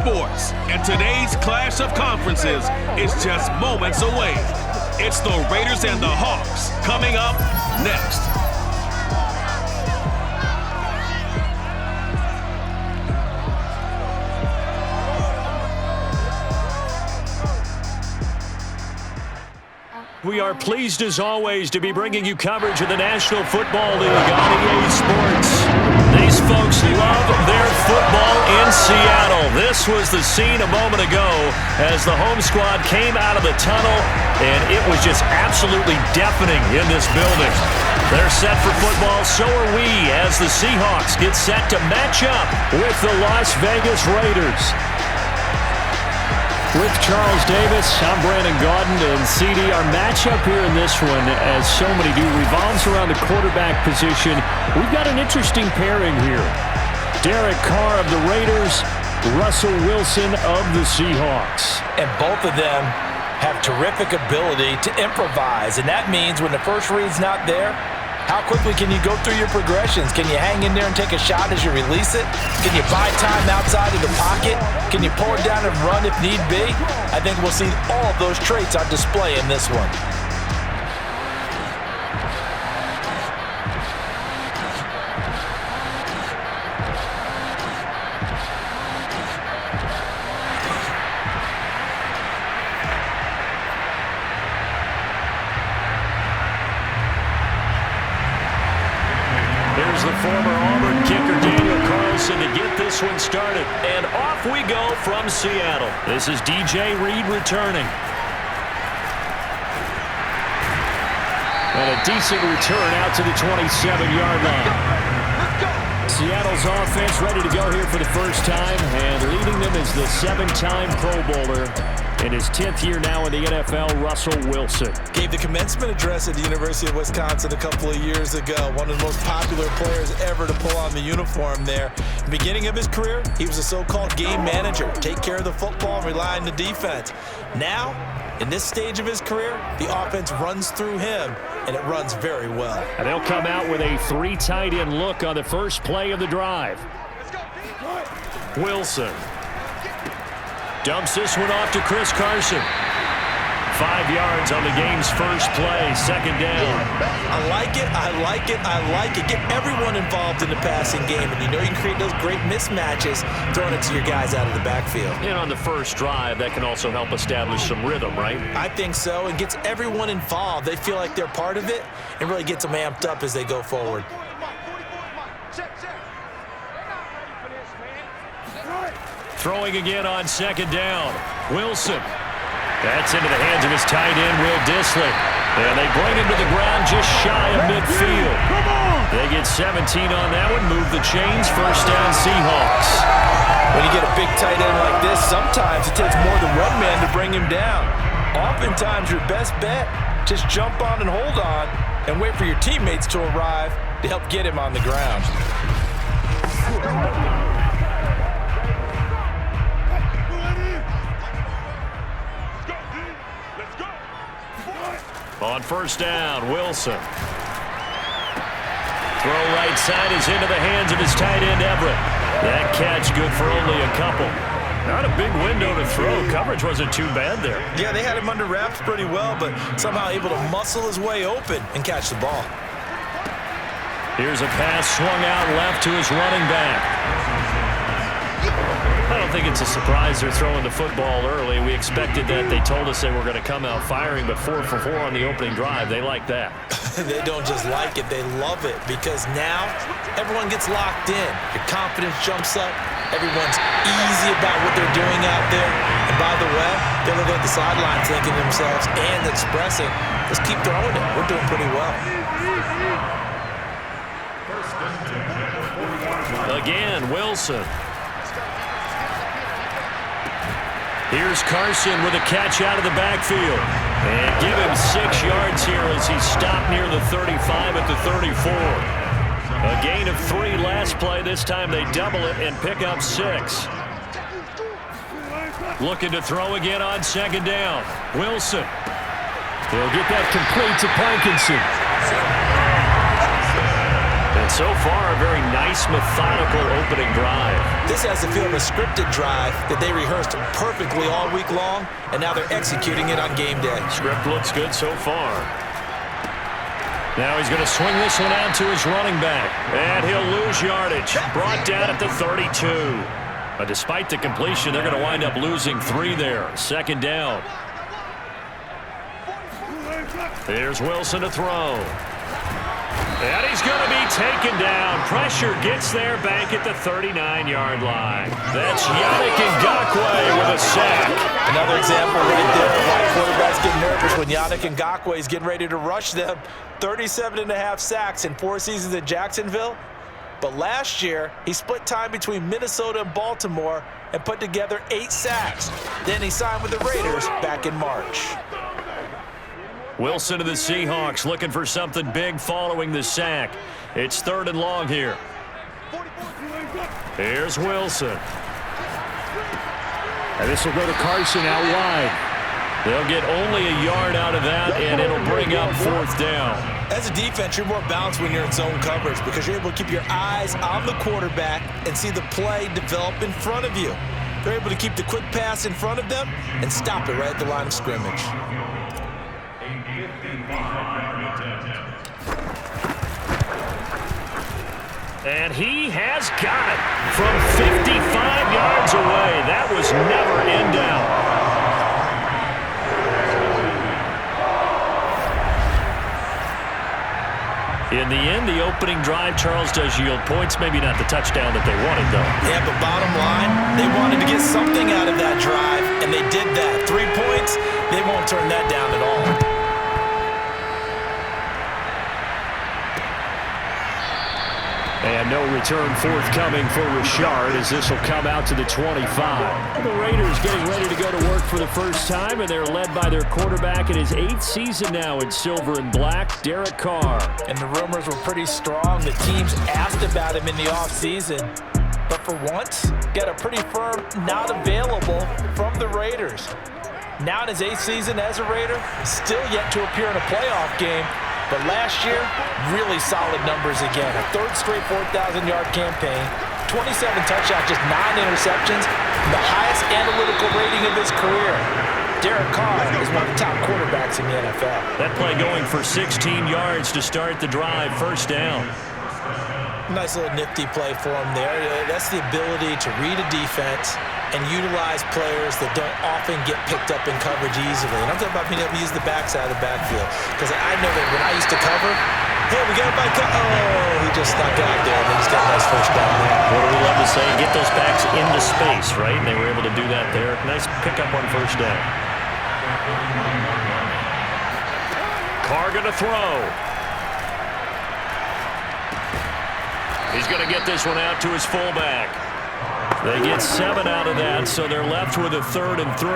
sports, and today's clash of conferences is just moments away. It's the Raiders and the Hawks coming up next. We are pleased as always to be bringing you coverage of the National Football League on EA Sports. These folks love their football in Seattle. This was the scene a moment ago as the home squad came out of the tunnel, and it was just absolutely deafening in this building. They're set for football, so are we, as the Seahawks get set to match up with the Las Vegas Raiders. With Charles Davis, I'm Brandon Gaudin, and CD, our matchup here in this one, as so many do, revolves around the quarterback position. We've got an interesting pairing here. Derek Carr of the Raiders, Russell Wilson of the Seahawks. And both of them have terrific ability to improvise, and that means when the first read's not there, how quickly can you go through your progressions? Can you hang in there and take a shot as you release it? Can you buy time outside of the pocket? Can you pull it down and run if need be? I think we'll see all of those traits on display in this one. Here's the former Auburn kicker, Daniel Carlson, to get this one started. And off we go from Seattle. This is DJ Reed returning. And a decent return out to the 27-yard line. Seattle's offense ready to go here for the first time, and leading them is the 7-time Pro Bowler. In his 10th year now in the NFL, Russell Wilson. Gave the commencement address at the University of Wisconsin a couple of years ago. One of the most popular players ever to pull on the uniform there. Beginning of his career, he was a so-called game manager. Take care of the football and rely on the defense. Now, in this stage of his career, the offense runs through him, and it runs very well. And they'll come out with a 3 tight end look on the first play of the drive. Wilson dumps this one off to Chris Carson. 5 yards on the game's first play, second down. I like it, I like it, I like it. Get everyone involved in the passing game, and you know you can create those great mismatches throwing it to your guys out of the backfield. And on the first drive, that can also help establish some rhythm, right? I think so. It gets everyone involved. They feel like they're part of it and really gets them amped up as they go forward. Throwing again on second down. Wilson. That's into the hands of his tight end, Will Dissly. And they bring him to the ground just shy of midfield. They get 17 on that one, move the chains, first down Seahawks. When you get a big tight end like this, sometimes it takes more than one man to bring him down. Oftentimes your best bet, just jump on and hold on and wait for your teammates to arrive to help get him on the ground. On first down, Wilson. Throw right side is into the hands of his tight end, Everett. That catch good for only a couple. Not a big window to throw. Coverage wasn't too bad there. Yeah, they had him under wraps pretty well, but somehow able to muscle his way open and catch the ball. Here's a pass swung out left to his running back. I don't think it's a surprise they're throwing the football early. We expected that. They told us they were going to come out firing, but 4 for 4 on the opening drive. They like that. They don't just like it, they love it, because now everyone gets locked in. Your confidence jumps up. Everyone's easy about what they're doing out there. And by the way, they're looking at the sideline thinking to themselves and expressing, let's keep throwing it. We're doing pretty well. Again, Wilson. Here's Carson with a catch out of the backfield. And give him 6 yards here as he's stopped near the 35 at the 34. A gain of 3 last play. This time they double it and pick up 6. Looking to throw again on second down. Wilson. He'll get that complete to Parkinson. And And so far, a very nice, methodical opening drive. This has the feel of a scripted drive that they rehearsed perfectly all week long, and now they're executing it on game day. Script looks good so far. Now he's going to swing this one out to his running back. And he'll lose yardage. Brought down at the 32. But despite the completion, they're going to wind up losing 3 there. Second down. Here's Wilson to throw. And he's going to be taken down. Pressure gets there back at the 39-yard line. That's Yannick Ngakoue with a sack. Another example right there of why quarterbacks get nervous when Yannick Ngakoue is getting ready to rush them. 37.5 sacks in 4 seasons at Jacksonville. But last year, he split time between Minnesota and Baltimore and put together 8 sacks. Then he signed with the Raiders back in March. Wilson to the Seahawks looking for something big following the sack. It's 3rd and long here. Here's Wilson. And this will go to Carson out wide. They'll get only a yard out of that, and it'll bring up 4th down. As a defense, you're more balanced when you're in zone coverage because you're able to keep your eyes on the quarterback and see the play develop in front of you. They're able to keep the quick pass in front of them and stop it right at the line of scrimmage. And he has got it from 55 yards away. That was never in doubt. In the end, the opening drive, Charles, does yield points. Maybe not the touchdown that they wanted, though. Yeah, but bottom line, they wanted to get something out of that drive, and they did that. 3 points, they won't turn that down at all. And no return forthcoming for Richard as this will come out to the 25. The Raiders getting ready to go to work for the first time, and they're led by their quarterback in his 8th season now in silver and black, Derek Carr. And the rumors were pretty strong. The teams asked about him in the offseason. But for once, got a pretty firm not available from the Raiders. Now in his 8th season as a Raider, still yet to appear in a playoff game. But last year, really solid numbers again. A 3rd straight 4,000-yard campaign, 27 touchdowns, just 9 interceptions, and the highest analytical rating of his career. Derek Carr is one of the top quarterbacks in the NFL. That play going for 16 yards to start the drive, 1st down. Nice little nifty play for him there. That's the ability to read a defense and utilize players that don't often get picked up in coverage easily. And I'm talking about being able to use the backside of the backfield. Because I know that when I used to cover, hey, we got a bike. Oh, he just snuck out there, and then he's got a nice 1st down there. What do we love to say? Get those backs into space, right? And they were able to do that there. Nice pickup on 1st down. Carr going to throw. He's going to get this one out to his fullback. They get 7 out of that, so they're left with a 3rd and 3.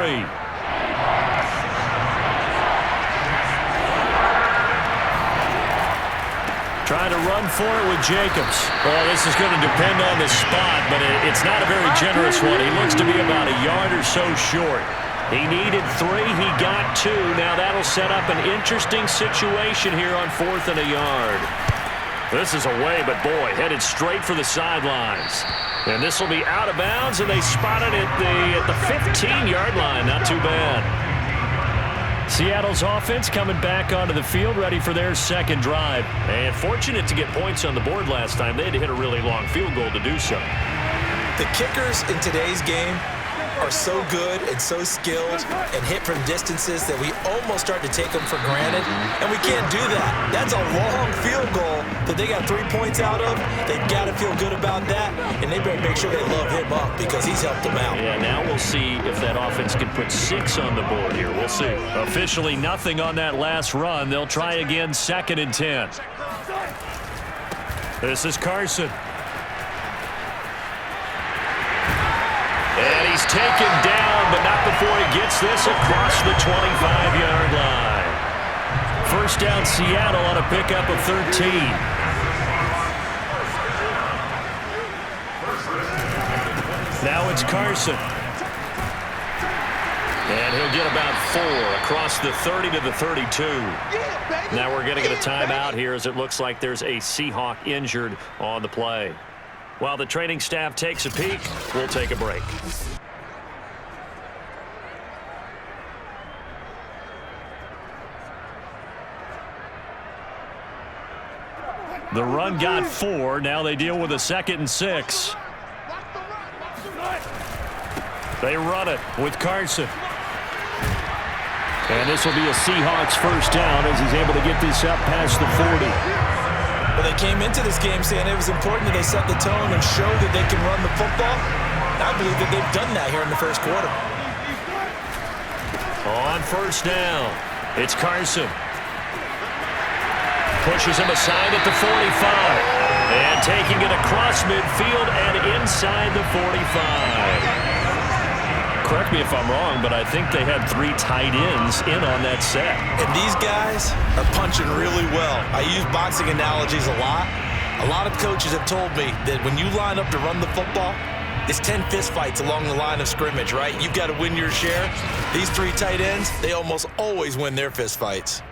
Trying to run for it with Jacobs. Well, this is going to depend on the spot, but it's not a very generous one. He looks to be about a yard or so short. He needed 3. He got 2. Now that'll set up an interesting situation here on 4th and a yard. This is away, but boy, headed straight for the sidelines. And this will be out of bounds, and they spot it at the 15-yard line. Not too bad. Seattle's offense coming back onto the field, ready for their 2nd drive. And fortunate to get points on the board last time. They had to hit a really long field goal to do so. The kickers in today's game are so good and so skilled and hit from distances that we almost start to take them for granted, and we can't do that. That's a long field goal that they got 3 points out of. They've got to feel good about that, and they better make sure they love him up because he's helped them out. Yeah, now we'll see if that offense can put 6 on the board here. We'll see. Officially nothing on that last run. They'll try again, 2nd and 10. This is Carson. And he's taken down, but not before he gets this across the 25-yard line. 1st down, Seattle on a pickup of 13. Now it's Carson. And he'll get about 4 across the 30 to the 32. Now we're going to get a timeout here as it looks like there's a Seahawk injured on the play. While the training staff takes a peek, we'll take a break. The run got 4. Now they deal with a 2nd and 6. They run it with Carson. And this will be a Seahawks first down as he's able to get this up past the 40. Well, they came into this game saying it was important that they set the tone and show that they can run the football. I believe that they've done that here in the first quarter. On first down, it's Carson. Pushes him aside at the 45. And taking it across midfield and inside the 45. Correct me if I'm wrong, but I think they had 3 tight ends in on that set. And these guys are punching really well. I use boxing analogies a lot. A lot of coaches have told me that when you line up to run the football, it's 10 fistfights along the line of scrimmage, right? You've got to win your share. These 3 tight ends, they almost always win their fistfights.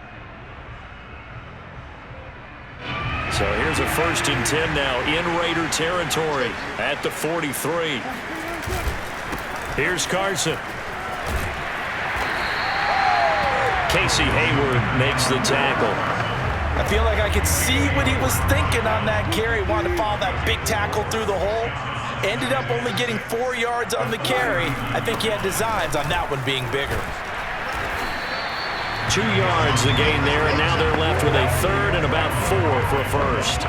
So here's a 1st and 10 now in Raider territory at the 43. Here's Carson. Casey Hayward makes the tackle. I feel like I could see what he was thinking on that carry. Wanted to follow that big tackle through the hole. Ended up only getting 4 yards on the carry. I think he had designs on that one being bigger. 2 yards the gain there, and now they're left with a 3rd and about 4 for a first.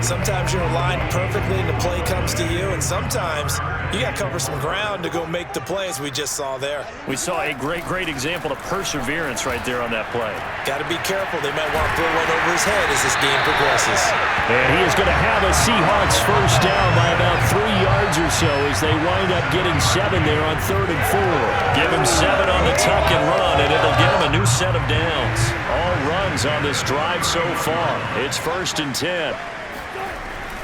Sometimes you're aligned perfectly and the play comes to you, and sometimes you got to cover some ground to go make the plays we just saw there. We saw a great example of perseverance right there on that play. Got to be careful. They might want to throw one over his head as this game progresses. And he is going to have a Seahawks first down by about 3 yards or so as they wind up getting 7 there on 3rd and 4. Give him 7 on the tuck and run, and it'll give him a new set of downs. All runs on this drive so far. It's 1st and 10.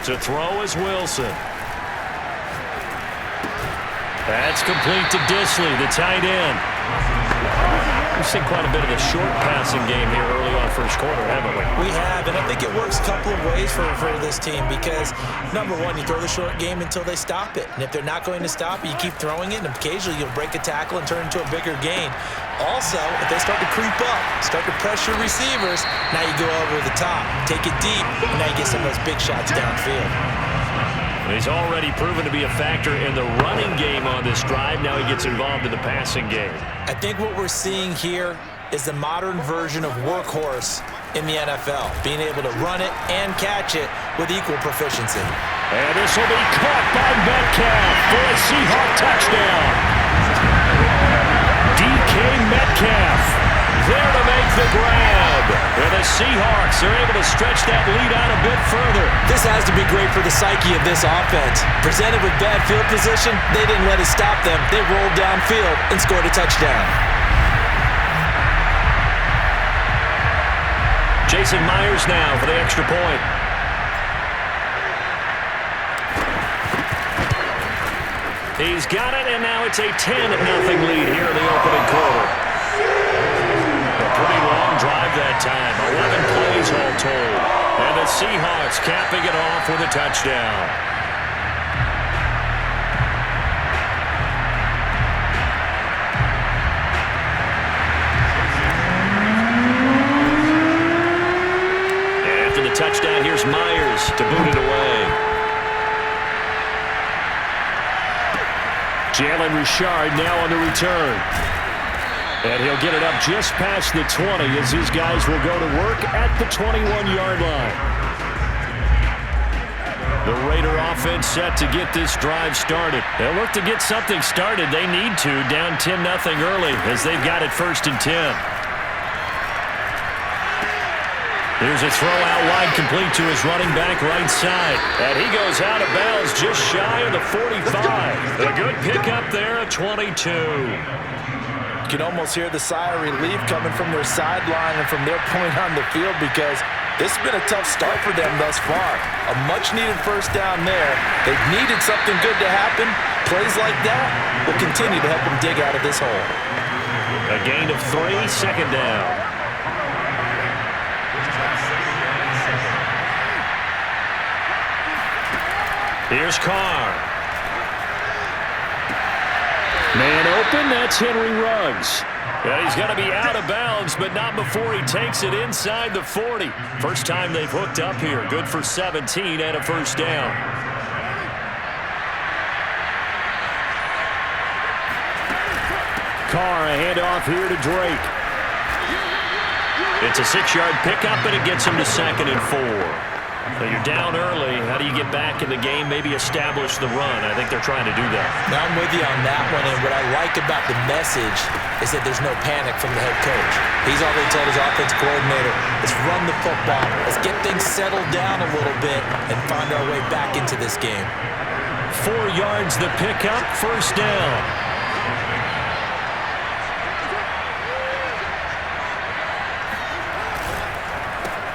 To throw is Wilson. That's complete to Disley, the tight end. We've seen quite a bit of a short passing game here early on first quarter, haven't we? We have, and I think it works a couple of ways for this team because, number one, you throw the short game until they stop it. And if they're not going to stop it, you keep throwing it, and occasionally you'll break a tackle and turn it into a bigger gain. Also, if they start to creep up, start to pressure receivers, now you go over the top, take it deep, and now you get some of those big shots downfield. He's already proven to be a factor in the running game on this drive. Now he gets involved in the passing game. I think what we're seeing here is the modern version of workhorse in the NFL, being able to run it and catch it with equal proficiency. And this will be caught by Metcalf for a Seahawk touchdown. DK Metcalf there to make the grab. And the Seahawks are able to stretch that lead out a bit further. This has to be great for the psyche of this offense. Presented with bad field position, they didn't let it stop them. They rolled downfield and scored a touchdown. Jason Myers now for the extra point. He's got it, and now it's a 10-0 lead here in the opening quarter. A pretty long drive that time, 11 plays all told. And the Seahawks capping it off with a touchdown. And after the touchdown, here's Myers to boot it away. Jalen Richard now on the return. And he'll get it up just past the 20 as these guys will go to work at the 21-yard line. The Raider offense set to get this drive started. They'll look to get something started. They need to, down 10-0 early as they've got it 1st and 10. Here's a throw out wide complete to his running back right side. And he goes out of bounds just shy of the 45. A good pickup there at 22. You can almost hear the sigh of relief coming from their sideline and from their point on the field because this has been a tough start for them thus far. A much-needed first down there. They've needed something good to happen. Plays like that will continue to help them dig out of this hole. A gain of 3, second down. Here's Carr. Man open, that's Henry Ruggs. Yeah, he's got to be out of bounds, but not before he takes it inside the 40. First time they've hooked up here. Good for 17 and a first down. Carr, a handoff here to Drake. It's a 6-yard pickup, and it gets him to 2nd and 4. So you're down early. How do you get back in the game, maybe establish the run? I think they're trying to do that. Now I'm with you on that one, and what I like about the message is that there's no panic from the head coach. He's already told his offensive coordinator, let's run the football, let's get things settled down a little bit and find our way back into this game. 4 yards the pickup, first down.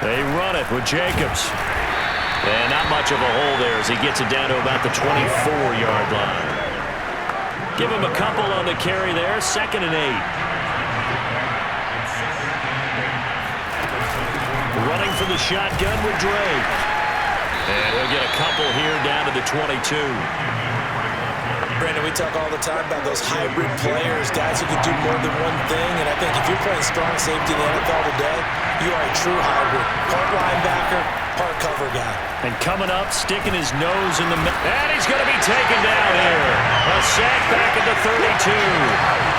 They run it with Jacobs. And not much of a hole there as he gets it down to about the 24-yard line. Give him a couple on the carry there, 2nd and 8. Running for the shotgun with Drake. And he'll get a couple here down to the 22. Brandon, we talk all the time about those hybrid players, guys who can do more than one thing, and I think if you're playing strong safety in the NFL today, you are a true hybrid. Part linebacker, part cover guy. And coming up, sticking his nose in the middle. And he's going to be taken down here. A sack back at the 32.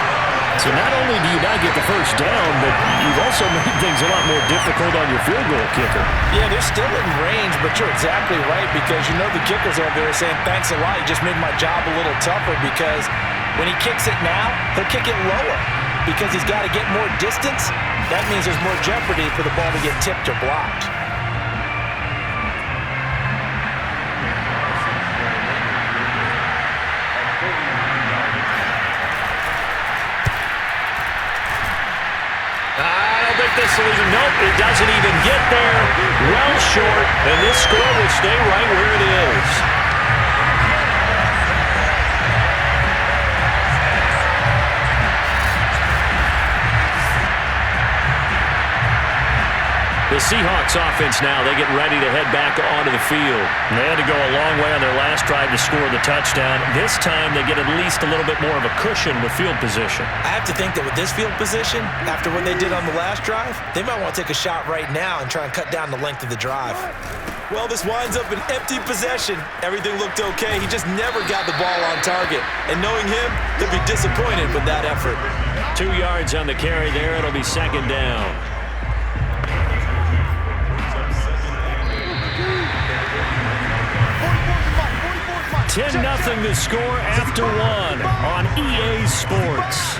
So not only do you not get the first down, but you've also made things a lot more difficult on your field goal kicker. Yeah, they're still in range, but you're exactly right because you know the kicker's over there saying, thanks a lot, you just made my job a little tougher because when he kicks it now, he'll kick it lower because he's got to get more distance. That means there's more jeopardy for the ball to get tipped or blocked. This will even, nope, it doesn't even get there. Well short, and this score will stay right where it is. The Seahawks offense now, they get ready to head back onto the field. They had to go a long way on their last drive to score the touchdown. This time they get at least a little bit more of a cushion with field position. I have to think that with this field position, after what they did on the last drive, they might want to take a shot right now and try and cut down the length of the drive. Well, this winds up an empty possession. Everything looked okay. He just never got the ball on target. And knowing him, he'll be disappointed with that effort. 2 yards on the carry there. It'll be 2nd down. 10-0 the score after 1 on EA Sports.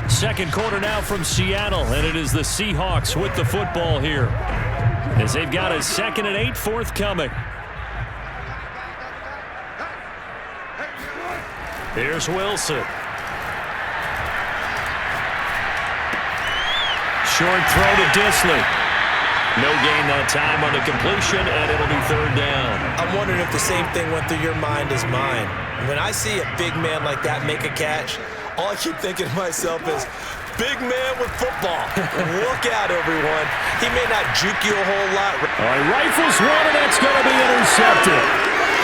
Second quarter now from Seattle, and it is the Seahawks with the football here as they've got a 2nd and 8 forthcoming. Here's Wilson. Short throw to Disley. No gain that time on the completion, and it'll be 3rd down. I'm wondering if the same thing went through your mind as mine. When I see a big man like that make a catch, all I keep thinking to myself is, big man with football. Look out, everyone. He may not juke you a whole lot. All right, rifles one, and that's going to be intercepted.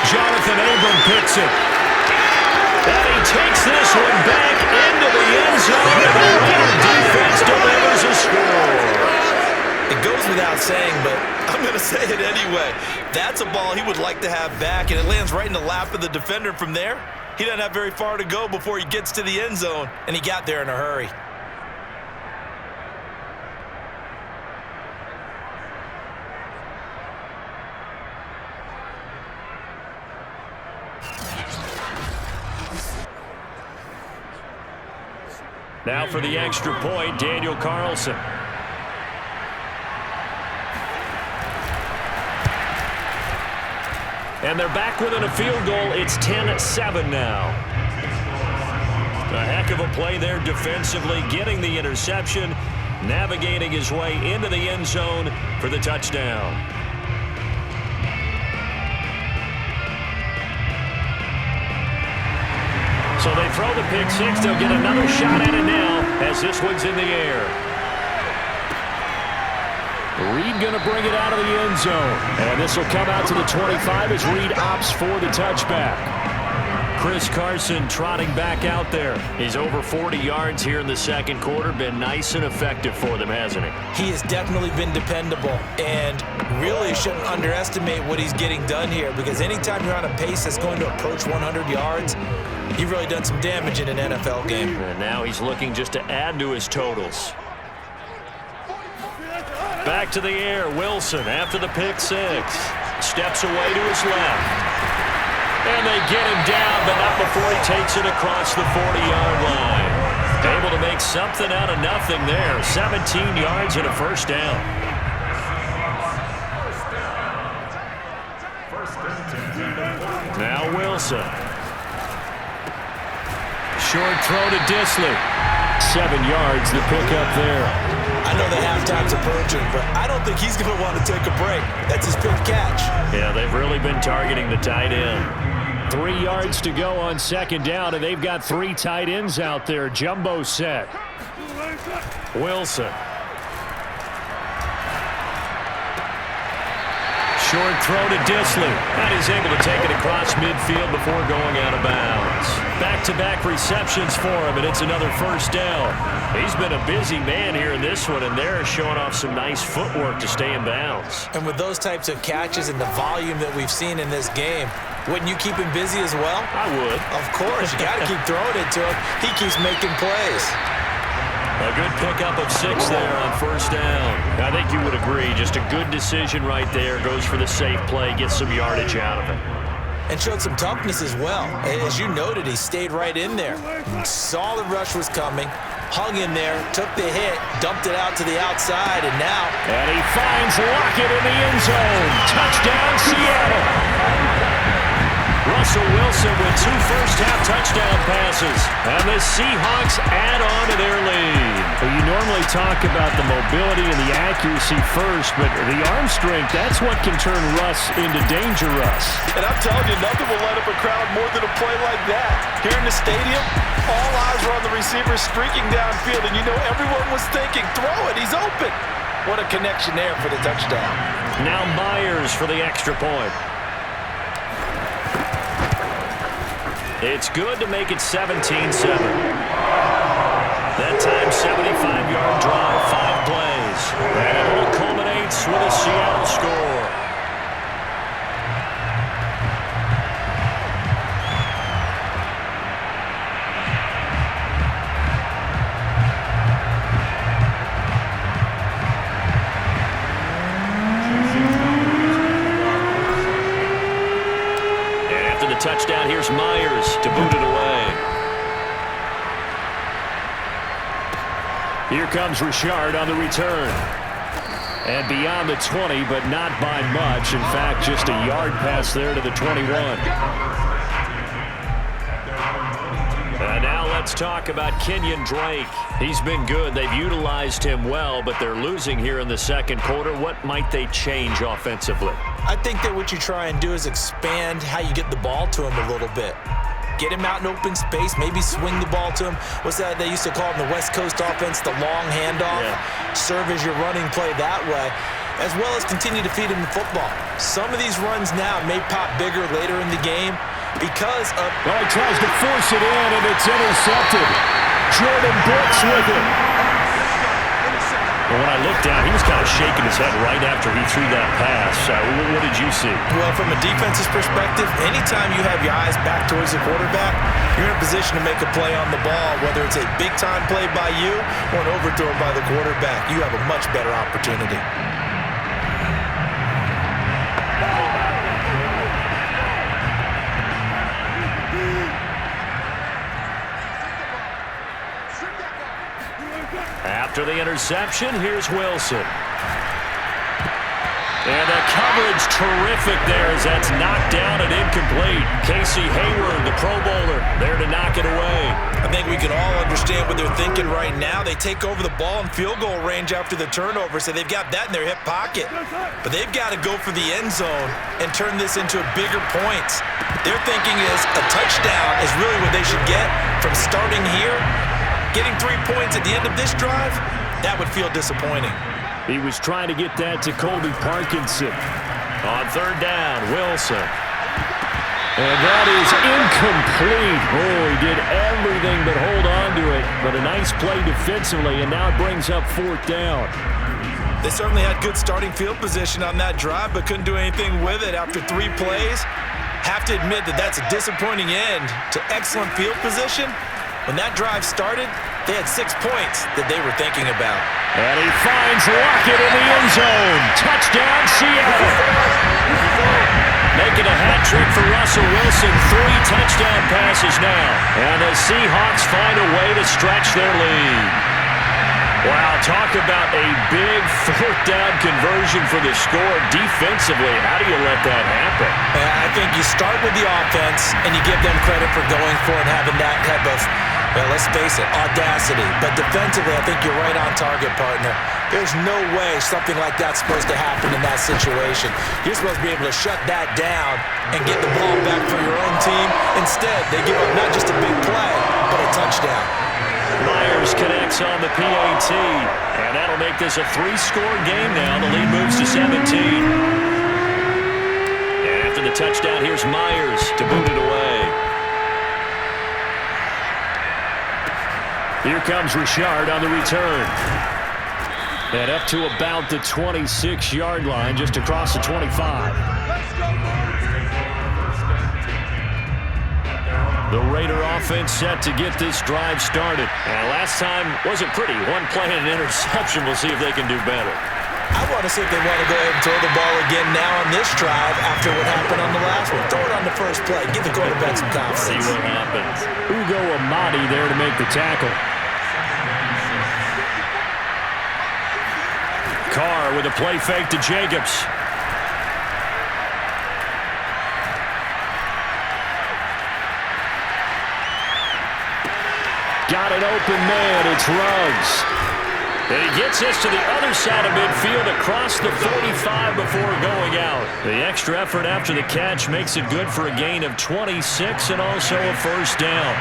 Jonathan Abram picks it. And he takes this one back into the end zone, and the Raider defense delivers a score. It goes without saying, but I'm going to say it anyway. That's a ball he would like to have back, and it lands right in the lap of the defender from there. He doesn't have very far to go before he gets to the end zone, and he got there in a hurry. Now for the extra point, Daniel Carlson. And they're back within a field goal. It's 10-7 now. A heck of a play there defensively, getting the interception, navigating his way into the end zone for the touchdown. So they throw the pick six. They'll get another shot at it now as this one's in the air. Reed going to bring it out of the end zone. And this will come out to the 25 as Reed opts for the touchback. Chris Carson trotting back out there. He's over 40 yards here in the second quarter. Been nice and effective for them, hasn't he? He has definitely been dependable, and really shouldn't underestimate what he's getting done here, because anytime you're on a pace that's going to approach 100 yards, you've really done some damage in an NFL game. And now he's looking just to add to his totals. Back to the air, Wilson after the pick six. Steps away to his left. And they get him down, but not before he takes it across the 40-yard line. Able to make something out of nothing there. 17 yards and a first down. Now Wilson. Short throw to Disley. 7 yards, the pickup there. I know the halftime's approaching, but I don't think he's going to want to take a break. That's his pick catch. Yeah, they've really been targeting the tight end. 3 yards to go on second down, and they've got 3 tight ends out there. Jumbo set. Wilson. Short throw to Disley. And he's able to take it across midfield before going out of bounds. Back-to-back receptions for him, and it's another first down. He's been a busy man here in this one, and they're showing off some nice footwork to stay in bounds. And with those types of catches and the volume that we've seen in this game, wouldn't you keep him busy as well? I would. Of course. You got to keep throwing it to him. He keeps making plays. A good pickup of 6 there on first down. I think you would agree. Just a good decision right there. Goes for the safe play, gets some yardage out of it. And showed some toughness as well. As you noted, he stayed right in there. Saw the rush was coming, hung in there, took the hit, dumped it out to the outside, and now... And he finds Lockett in the end zone. Touchdown, Seattle. Russell Wilson with 2 first-half touchdown passes. And the Seahawks add on to their lead. Well, you normally talk about the mobility and the accuracy first, but the arm strength, that's what can turn Russ into danger Russ. And I'm telling you, nothing will light up a crowd more than a play like that. Here in the stadium, all eyes were on the receiver streaking downfield, and you know everyone was thinking, throw it, he's open. What a connection there for the touchdown. Now Myers for the extra point. It's good to make it 17-7. That time, 75-yard drive, 5 plays. And it all culminates with a Seattle score. Touchdown, here's Myers to boot it away. Here comes Richard on the return. And beyond the 20, but not by much. In fact, just a yard pass there to the 21. And now let's talk about Kenyon Drake. He's been good. They've utilized him well, but they're losing here in the second quarter. What might they change offensively? I think that what you try and do is expand how you get the ball to him a little bit. Get him out in open space, maybe swing the ball to him. What's that they used to call in the West Coast offense, the long handoff? Yeah. Serve as your running play that way, as well as continue to feed him the football. Some of these runs now may pop bigger later in the game because of... Well, he tries to force it in, and it's intercepted. Jordan Brooks with it. Well, when I looked down, he was kind of shaking his head right after he threw that pass. What did you see? Well, from a defense's perspective, anytime you have your eyes back towards the quarterback, you're in a position to make a play on the ball, whether it's a big-time play by you or an overthrow by the quarterback. You have a much better opportunity. After the interception, here's Wilson. And the coverage terrific there as that's knocked down and incomplete. Casey Hayward, the Pro Bowler, there to knock it away. I think we can all understand what they're thinking right now. They take over the ball in field goal range after the turnover, so they've got that in their hip pocket. But they've got to go for the end zone and turn this into bigger points. Their thinking is a touchdown is really what they should get from starting here. Getting 3 points at the end of this drive, that would feel disappointing. He was trying to get that to Colby Parkinson. On third down, Wilson. And that is incomplete. Oh, he did everything but hold on to it. But a nice play defensively, and now it brings up fourth down. They certainly had good starting field position on that drive, but couldn't do anything with it after 3 plays. Have to admit that that's a disappointing end to excellent field position. When that drive started, they had 6 points that they were thinking about. And he finds Lockett in the end zone. Touchdown, Seattle. Making a hat trick for Russell Wilson. 3 touchdown passes now. And the Seahawks find a way to stretch their lead. Wow, talk about a big fourth down conversion for the score. Defensively, how do you let that happen? I think you start with the offense, and you give them credit for going for it, having that type of, well, let's face it, audacity. But defensively, I think you're right on target, partner. There's no way something like that's supposed to happen in that situation. You're supposed to be able to shut that down and get the ball back for your own team. Instead, they give up not just a big play, but a touchdown. Myers connects on the PAT, and that'll make this a 3-score game now. The lead moves to 17. And after the touchdown, here's Myers to boot it away. Here comes Richard on the return. And up to about the 26-yard line, just across the 25. The Raider offense set to get this drive started. And last time wasn't pretty. 1 play and an interception. We'll see if they can do better. I want to see if they want to go ahead and throw the ball again now on this drive after what happened on the last one. Throw it on the first play. Give the quarterback some confidence. See what happens. Ugo Amadi there to make the tackle. Carr with a play fake to Jacobs. Got an open man. It's Ruggs. And he gets this to the other side of midfield across the 45 before going out. The extra effort after the catch makes it good for a gain of 26 and also a first down.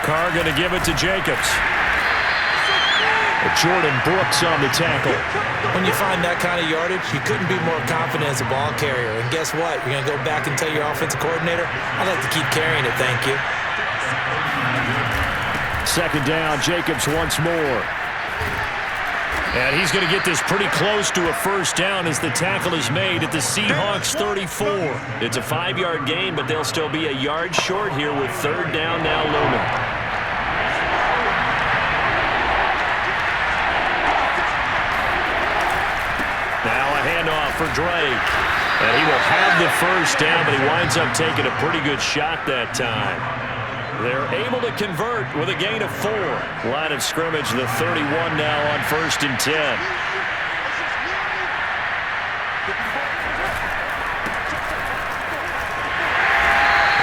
Carr going to give it to Jacobs. Jordan Brooks on the tackle. When you find that kind of yardage, you couldn't be more confident as a ball carrier. And guess what? You're going to go back and tell your offensive coordinator, I'd like to keep carrying it, thank you. Second down, Jacobs once more. And he's going to get this pretty close to a first down as the tackle is made at the Seahawks 34. It's a 5-yard gain, but they'll still be a yard short here with third down now, Lumen. For Drake, and he will have the first down, but he winds up taking a pretty good shot that time. They're able to convert with a gain of 4. Line of scrimmage, the 31 now on 1st and 10.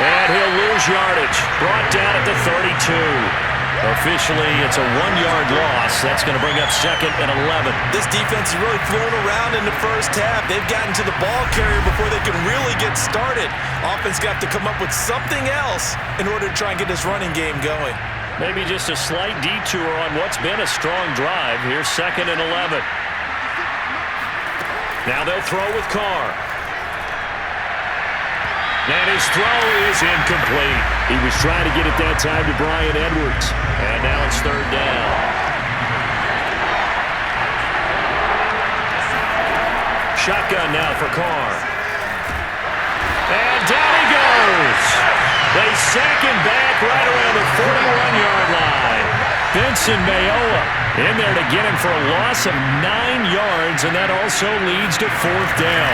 And he'll lose yardage. Brought down at the 32. Officially, it's a 1-yard loss. That's going to bring up 2nd and 11. This defense is really thrown around in the first half. They've gotten to the ball carrier before they can really get started. Offense got to come up with something else in order to try and get this running game going. Maybe just a slight detour on what's been a strong drive. Here's 2nd and 11. Now they'll throw with Carr. And his throw is incomplete. He was trying to get it that time to Bryan Edwards. And now it's third down. Shotgun now for Carr. And down he goes. They sack him back right around the 41-yard line. Benson Mayowa in there to get him for a loss of 9 yards, and that also leads to fourth down.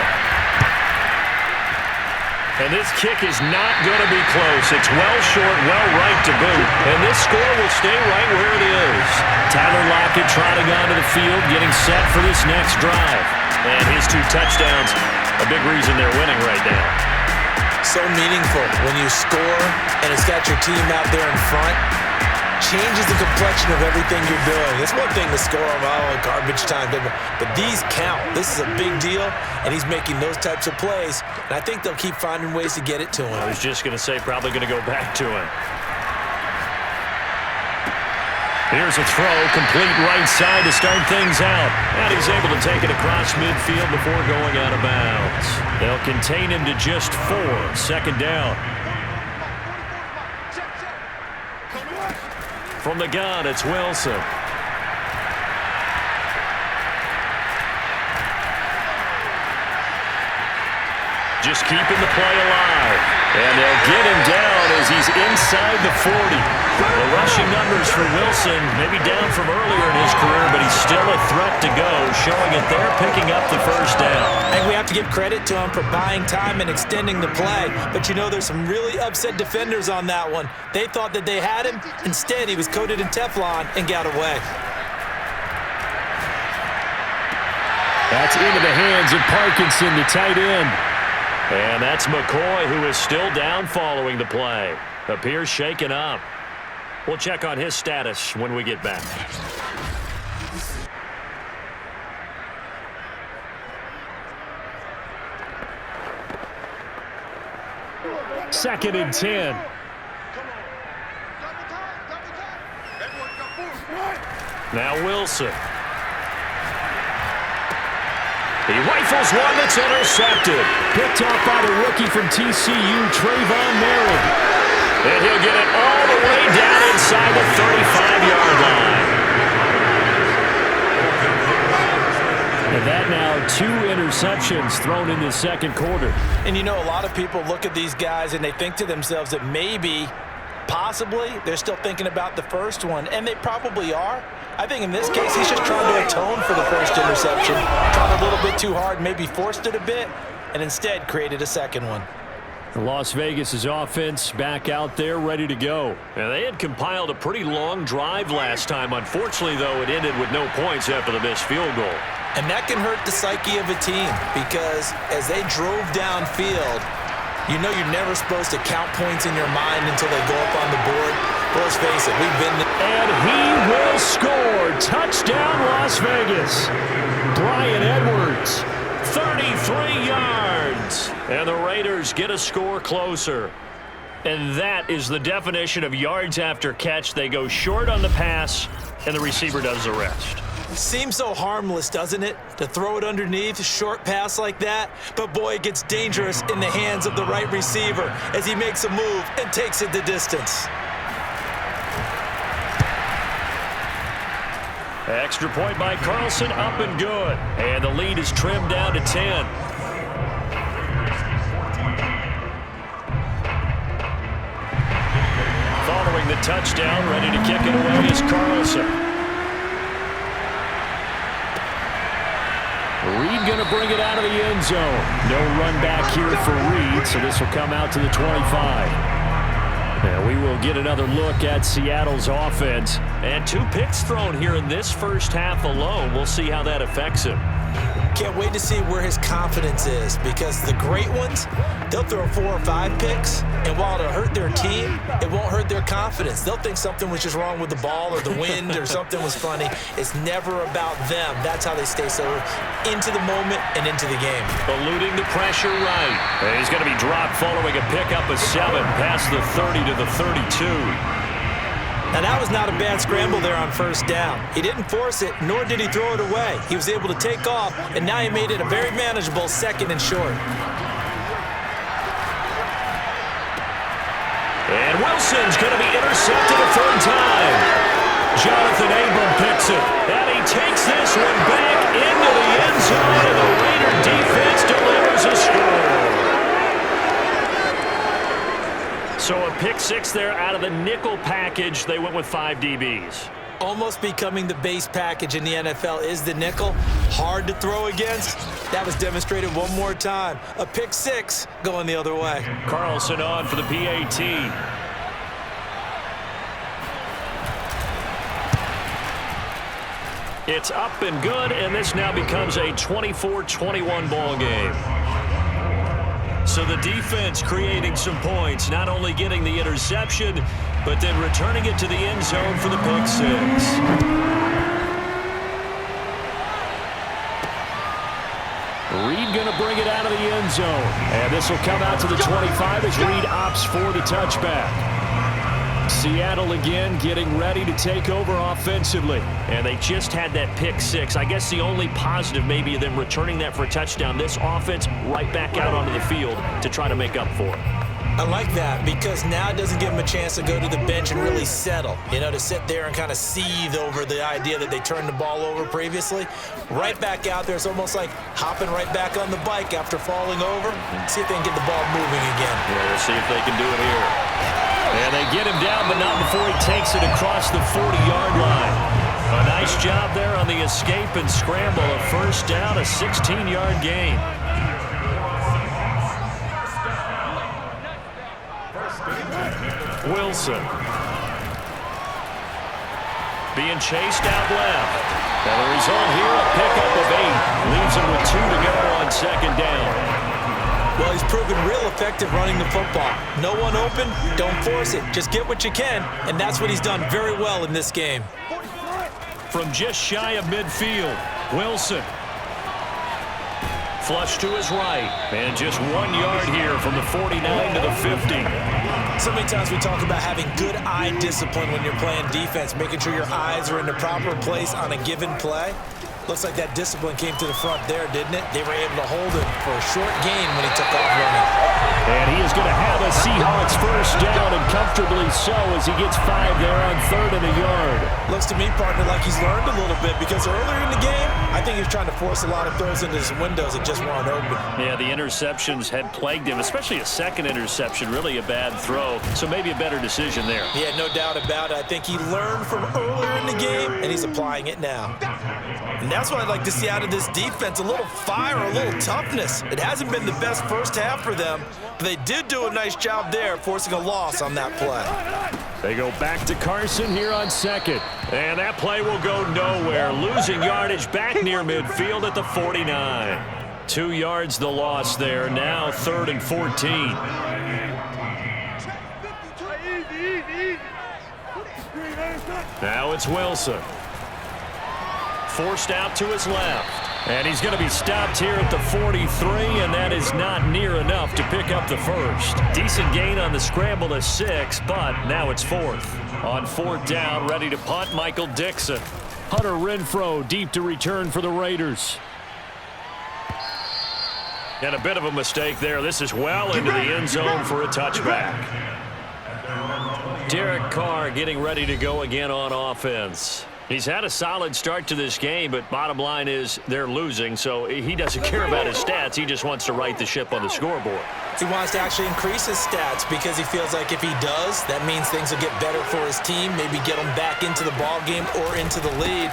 And this kick is not going to be close. It's well short, well right to boot. And this score will stay right where it is. Tyler Lockett trotting onto the field, getting set for this next drive. And his 2 touchdowns, a big reason they're winning right now. So meaningful when you score and it's got your team out there in front. Changes the complexion of everything you're doing. It's one thing to score on garbage time, but these count. This is a big deal, and he's making those types of plays, and I think they'll keep finding ways to get it to him. I was just going to say probably going to go back to him. Here's a throw, complete right side to start things out. And he's able to take it across midfield before going out of bounds. They'll contain him to just 4, 2nd down. From the gun, it's Wilson. Just keeping the play alive. And they'll get him down as he's inside the 40. The rushing numbers for Wilson, maybe down from earlier in his career, but he's still a threat to go, showing it there, picking up the 1st down. And we have to give credit to him for buying time and extending the play. But you know, there's some really upset defenders on that one. They thought that they had him. Instead, he was coated in Teflon and got away. That's into the hands of Parkinson, the tight end. And that's McCoy, who is still down following the play. Appears shaken up. We'll check on his status when we get back. Second and 10. Now Wilson. He rifles one that's intercepted. Picked off by the rookie from TCU, Trayvon Merritt. And he'll get it all the way down inside the 35-yard line. And that now 2 interceptions thrown in the 2nd quarter. And you know, a lot of people look at these guys and they think to themselves that maybe, possibly, they're still thinking about the first one, and they probably are. I think in this case, he's just trying to atone for the 1st interception. Tried a little bit too hard, maybe forced it a bit, and instead created a 2nd one. Las Vegas's offense back out there ready to go. And they had compiled a pretty long drive last time. Unfortunately, though, it ended with no points after the missed field goal. And that can hurt the psyche of a team because as they drove downfield, you know you're never supposed to count points in your mind until they go up on the board. Well, let's face it, we've been there. And he will score. Touchdown, Las Vegas. Bryan Edwards, 33 yards. And the Raiders get a score closer. And that is the definition of yards after catch. They go short on the pass, and the receiver does the rest. Seems so harmless, doesn't it? To throw it underneath, a short pass like that. But boy, it gets dangerous in the hands of the right receiver as he makes a move and takes it the distance. Extra point by Carlson, up and good. And the lead is trimmed down to 10. Following the touchdown, ready to kick it away is Carlson. Reed going to bring it out of the end zone. No run back here for Reed, so this will come out to the 25. And we will get another look at Seattle's offense. And 2 picks thrown here in this first half alone. We'll see how that affects him. Can't wait to see where his confidence is because the great ones, they'll throw 4 or 5 picks, and while it'll hurt their team, it won't hurt their confidence. They'll think something was just wrong with the ball or the wind or something was funny. It's never about them. That's how they stay so into the moment and into the game. Eluding the pressure right. And he's going to be dropped following a pickup of 7 past the 30 to the 32. Now, that was not a bad scramble there on 1st down. He didn't force it, nor did he throw it away. He was able to take off, and now he made it a very manageable 2nd and short. And Wilson's going to be intercepted a 3rd time. Jonathan Abram picks it, and he takes this one back into the end zone, and the Raider defense delivers a score. So a pick 6 there out of the nickel package. They went with 5 DBs. almost becoming the base package in the NFL is the nickel. Hard to throw against. That was demonstrated one more time. A pick six going the other way. Carlson on for the PAT. It's up and good, and this now becomes a 24-21 ball game. So the defense creating some points, not only getting the interception, but then returning it to the end zone for the pick six. Reed going to bring it out of the end zone. And this will come out to the 25 as Reed opts for the touchback. Seattle again getting ready to take over offensively. And they just had that pick six. I guess the only positive maybe of them returning that for a touchdown. This offense right back out onto the field to try to make up for it. I like that because now it doesn't give them a chance to go to the bench and really settle. You know, to sit there and kind of seethe over the idea that they turned the ball over previously. Right back out there. It's almost like hopping right back on the bike after falling over. See if they can get the ball moving again. Yeah, let's see if they can do it here. And they get him down, but not before he takes it across the 40-yard line. A nice job there on the escape and scramble. A first down, a 16-yard gain. Wilson. Being chased out left. And the result here, a pickup of 8. Leaves him with 2 to go on second down. Well, he's proven real effective running the football. No one open, don't force it. Just get what you can, and that's what he's done very well in this game. From just shy of midfield, Wilson. Flush to his right, and just 1 yard here from the 49 to the 50. So many times we talk about having good eye discipline when you're playing defense, making sure your eyes are in the proper place on a given play. Looks like that discipline came to the front there, didn't it? They were able to hold him for a short gain when he took off running. And he is going to have a Seahawks first down, and comfortably so as he gets 5 there on 3rd and a yard. Looks to me, partner, like he's learned a little bit because earlier in the game, I think he was trying to force a lot of throws into his windows that just weren't open. Yeah, the interceptions had plagued him, especially a second interception, really a bad throw. So maybe a better decision there. Yeah, no doubt about it. I think he learned from earlier in the game, and he's applying it now. And that's what I'd like to see out of this defense, a little fire, a little toughness. It hasn't been the best first half for them, but they did do a nice job there forcing a loss on that play. They go back to Carson here on second. And that play will go nowhere. Losing yardage back near midfield at the 49. 2 yards the loss there. Now 3rd and 14. Now it's Wilson. Forced out to his left. And he's going to be stopped here at the 43, and that is not near enough to pick up the first. Decent gain on the scramble to 6, but now it's 4th. On 4th down, ready to punt, Michael Dixon. Hunter Renfrow deep to return for the Raiders. And a bit of a mistake there. This is well into the end zone for a touchback. Derek Carr getting ready to go again on offense. He's had a solid start to this game, but bottom line is they're losing, so he doesn't care about his stats. He just wants to right the ship on the scoreboard. He wants to actually increase his stats because he feels like if he does, that means things will get better for his team, maybe get him back into the ball game or into the lead.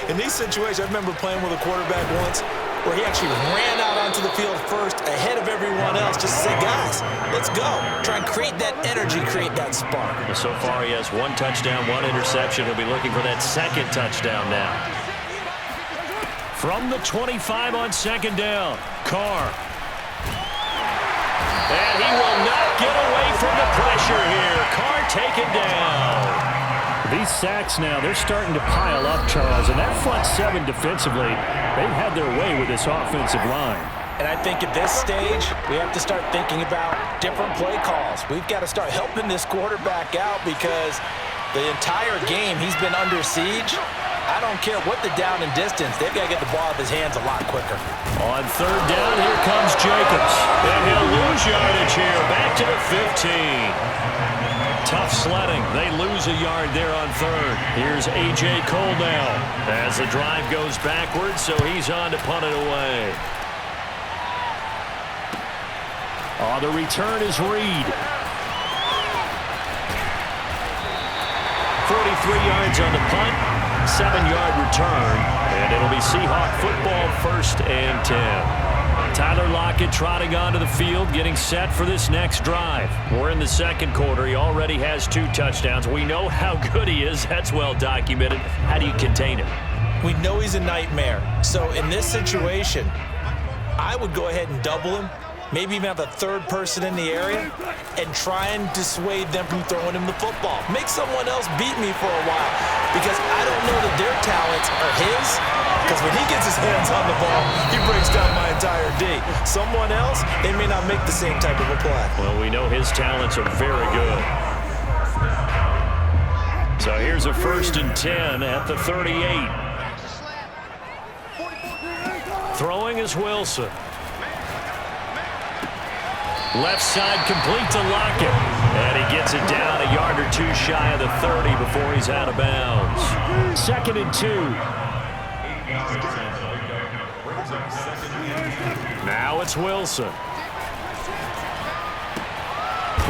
In these situations, I remember playing with a quarterback once where he actually ran out onto the field first ahead of everyone else just to say, guys, let's go. Try and create that energy, create that spark. So far, he has 1 touchdown, 1 interception. He'll be looking for that second touchdown now. From the 25 on second down, Carr. And he will not get away from the pressure here. Carr taken down. These sacks now, they're starting to pile up, Charles, and that front 7 defensively, they've had their way with this offensive line. And I think at this stage, we have to start thinking about different play calls. We've got to start helping this quarterback out because the entire game he's been under siege. I don't care what the down and distance, they've got to get the ball out of his hands a lot quicker. On 3rd down, here comes Jacobs. And he'll lose yardage here, back to the 15. Tough sledding. They lose a yard there on 3rd. Here's A.J. Cole now as the drive goes backwards, so he's on to punt it away. The return is Reed. 43 yards on the punt, 7-yard return, and it'll be Seahawk football 1st and 10. Tyler Lockett trotting onto the field, getting set for this next drive. We're in the second quarter. He already has 2 touchdowns. We know how good he is. That's well documented. How do you contain him? We know he's a nightmare. So in this situation, I would go ahead and double him, maybe even have a third person in the area, and try and dissuade them from throwing him the football. Make someone else beat me for a while, because I don't know that their talents are his, because when he gets his hands on the ball, he breaks down my entire D. Someone else, they may not make the same type of a play. Well, we know his talents are very good. So here's a 1st and 10 at the 38. Throwing is Wilson. Left side complete to Lockett. And he gets it down a yard or 2 shy of the 30 before he's out of bounds. 2nd and 2. Now it's Wilson.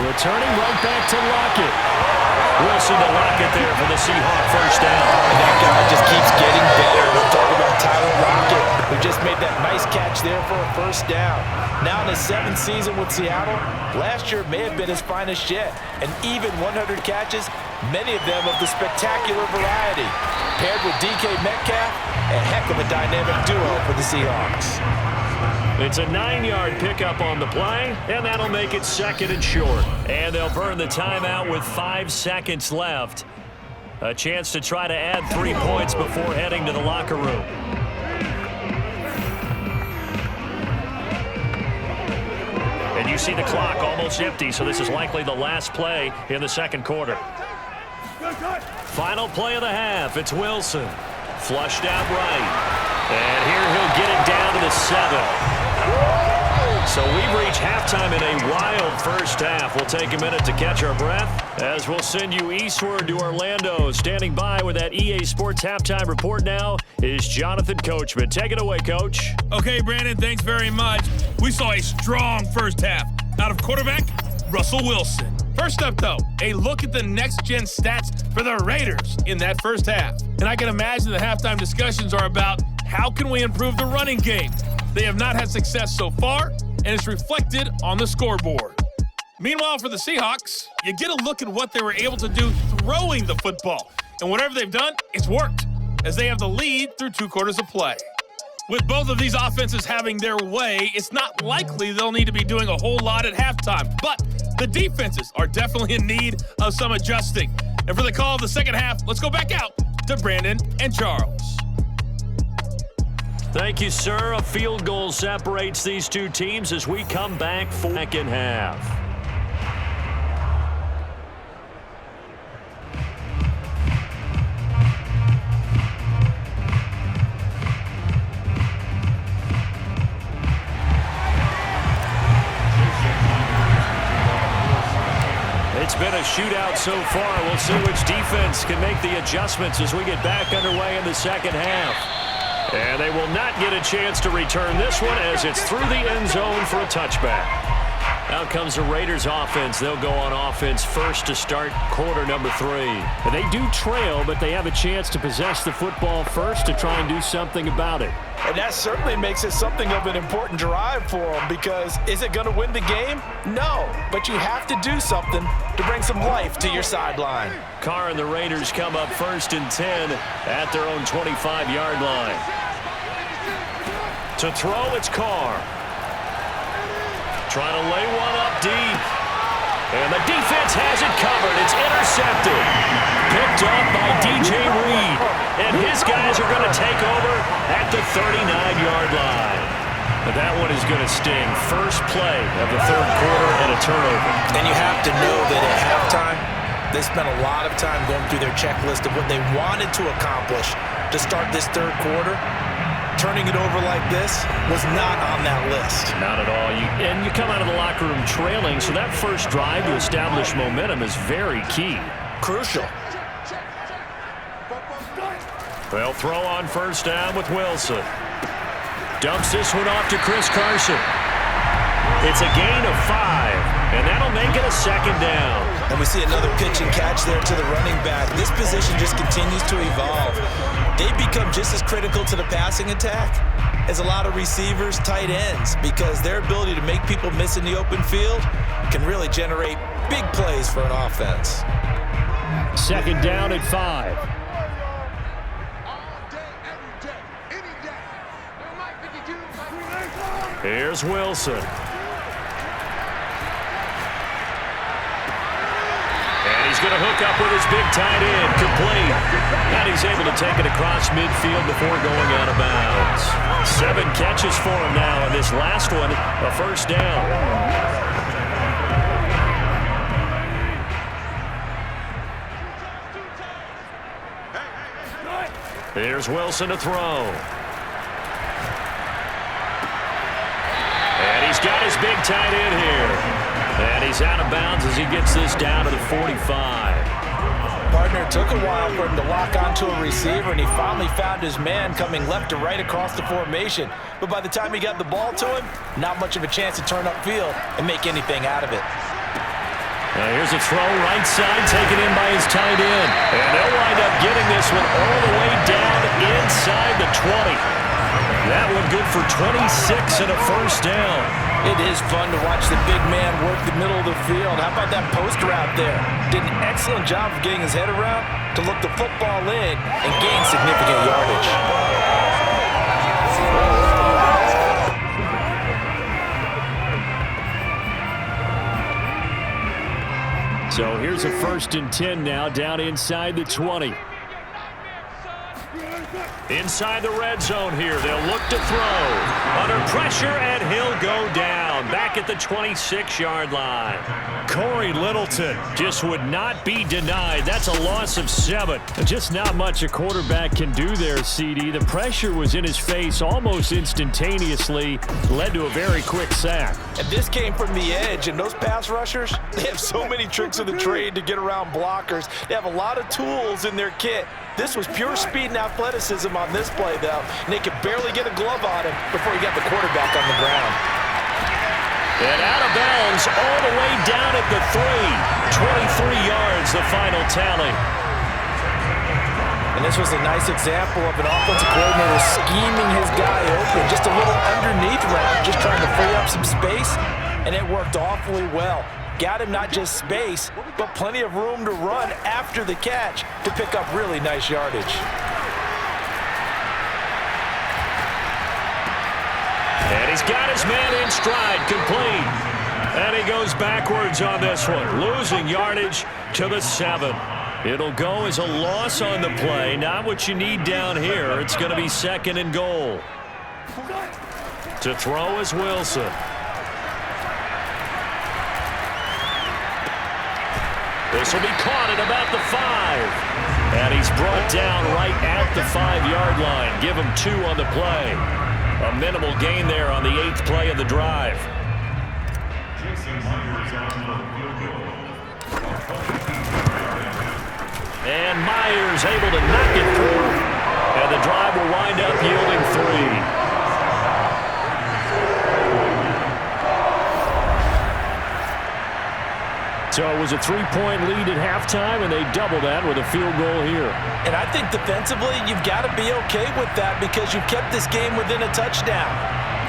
Returning right back to Lockett. Wilson to Lockett there for the Seahawk 1st down. And that guy just keeps getting better. I'm talking about Tyler Lockett, who just made that nice catch there for a 1st down. Now in his 7th season with Seattle, last year may have been his finest yet. And even 100 catches, many of them of the spectacular variety. Paired with DK Metcalf, a heck of a dynamic duo for the Seahawks. It's a 9-yard pickup on the play, and that'll make it 2nd and short. And they'll burn the timeout with 5 seconds left. A chance to try to add 3 points before heading to the locker room. And you see the clock almost empty, so this is likely the last play in the second quarter. Final play of the half. It's Wilson. Flushed out right. And here he'll get it down to the 7. So we've reached halftime in a wild 1st half. We'll take a minute to catch our breath as we'll send you eastward to Orlando. Standing by with that EA Sports halftime report now is Jonathan Coachman. Take it away, Coach. Okay, Brandon, thanks very much. We saw a strong 1st half out of quarterback Russell Wilson. First up, though, a look at the next-gen stats for the Raiders in that 1st half. And I can imagine the halftime discussions are about how can we improve the running game. They have not had success so far, and it's reflected on the scoreboard. Meanwhile, for the Seahawks, you get a look at what they were able to do throwing the football. And whatever they've done, it's worked, as they have the lead through 2 quarters of play. With both of these offenses having their way, it's not likely they'll need to be doing a whole lot at halftime. But the defenses are definitely in need of some adjusting. And for the call of the second half, let's go back out to Brandon and Charles. Thank you, sir. A field goal separates these 2 teams as we come back for the second half. It's been a shootout so far. We'll see which defense can make the adjustments as we get back underway in the second half. And they will not get a chance to return this one as it's through the end zone for a touchback. Out comes the Raiders offense. They'll go on offense first to start quarter number 3. And they do trail, but they have a chance to possess the football first to try and do something about it. And that certainly makes it something of an important drive for them, because is it going to win the game? No, but you have to do something to bring some life to your sideline. Carr and the Raiders come up 1st and 10 at their own 25-yard line. To throw, it's Carr. Trying to lay one up deep. And the defense has it covered. It's intercepted. Picked up by DJ Reed. And his guys are going to take over at the 39-yard line. But that one is going to sting. First play of the 3rd quarter and a turnover. And you have to know that at halftime, they spent a lot of time going through their checklist of what they wanted to accomplish to start this 3rd quarter. Turning it over like this was not on that list. Not at all. And you come out of the locker room trailing, so that first drive to establish momentum is very key. Crucial. They'll throw on 1st down with Wilson. Dumps this one off to Chris Carson. It's a gain of 5, and that'll make it a second down. And we see another pitch and catch there to the running back. This position just continues to evolve. They become just as critical to the passing attack as a lot of receivers, tight ends, because their ability to make people miss in the open field can really generate big plays for an offense. Second down at 5. Here's Wilson. And he's going to hook up with his big tight end, complete. And he's able to take it across midfield before going out of bounds. 7 catches for him now, and this last one, a first down. Here's Wilson to throw. And he's got his big tight end here. And he's out of bounds as he gets this down to the 45. Partner, took a while for him to lock onto a receiver, and he finally found his man coming left to right across the formation. But by the time he got the ball to him, not much of a chance to turn upfield and make anything out of it. Here's a throw right side taken in by his tight end. And they'll wind up getting this one all the way down inside the 20. That one good for 26 and a first down. It is fun to watch the big man work the middle of the field. How about that post route there? Did an excellent job of getting his head around to look the football in and gain significant yardage. So here's a 1st and 10 now, down inside the 20. Inside the red zone here, they'll look to throw. Under pressure, and he'll go down. Back at the 26-yard line. Corey Littleton just would not be denied. That's a loss of 7. Just not much a quarterback can do there, CD. The pressure was in his face almost instantaneously. Led to a very quick sack. And this came from the edge, and those pass rushers, they have so many tricks of the trade to get around blockers. They have a lot of tools in their kit. This was pure speed and athleticism on this play, though, and they could barely get a glove on him before he got the quarterback on the ground. And out of bounds all the way down at the 3. 23 yards, the final tally. And this was a nice example of an offensive coordinator scheming his guy open. Just a little underneath route, just trying to free up some space, and it worked awfully well. Got him not just space, but plenty of room to run after the catch to pick up really nice yardage. And he's got his man in stride, complete. And he goes backwards on this one, losing yardage to the 7. It'll go as a loss on the play. Not what you need down here. It's going to be 2nd and goal. To throw is Wilson. This will be caught at about the 5. And he's brought down right at the 5-yard line. Give him 2 on the play. A minimal gain there on the 8th play of the drive. And Myers able to knock it through. And the drive will wind up yielding 3. So it was a 3-point lead at halftime, and they doubled that with a field goal here. And I think defensively, you've got to be okay with that because you've kept this game within a touchdown.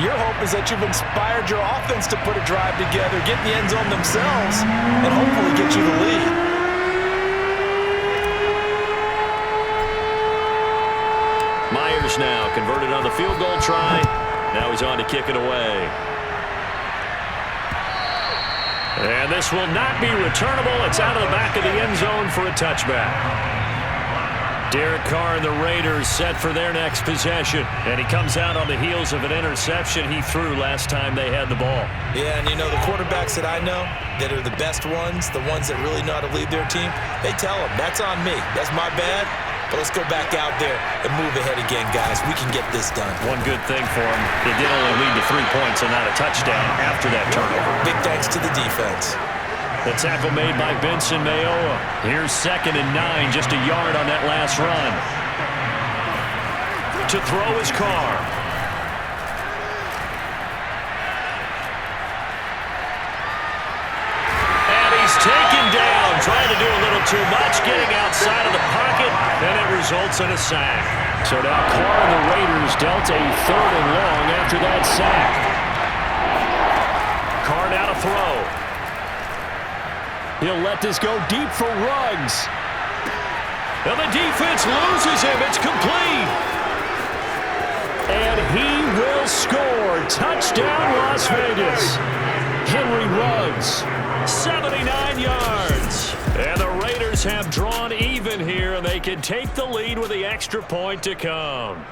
Your hope is that you've inspired your offense to put a drive together, get in the end zone themselves, and hopefully get you the lead. Myers now converted on the field goal try. Now he's on to kick it away. And this will not be returnable. It's out of the back of the end zone for a touchback. Derek Carr and the Raiders set for their next possession. And he comes out on the heels of an interception he threw last time they had the ball. Yeah, and you know, the quarterbacks that I know that are the best ones, the ones that really know how to lead their team, they tell them, that's on me. That's my bad. But let's go back out there and move ahead again, guys. We can get this done. One good thing for him, it did only lead to 3 points and not a touchdown after that turnover. Big thanks to the defense. The tackle made by Benson Mayowa. Here's 2nd and 9, just a yard on that last run. To throw is Carr. too much, getting outside of the pocket, and it results in a sack. So now Carr and the Raiders dealt a 3rd and long after that sack. Carr now to throw. He'll let this go deep for Ruggs. And the defense loses him. It's complete. And he will score. Touchdown, Las Vegas. Henry Ruggs, 79 yards. And the Raiders have drawn even here, and they can take the lead with the extra point to come.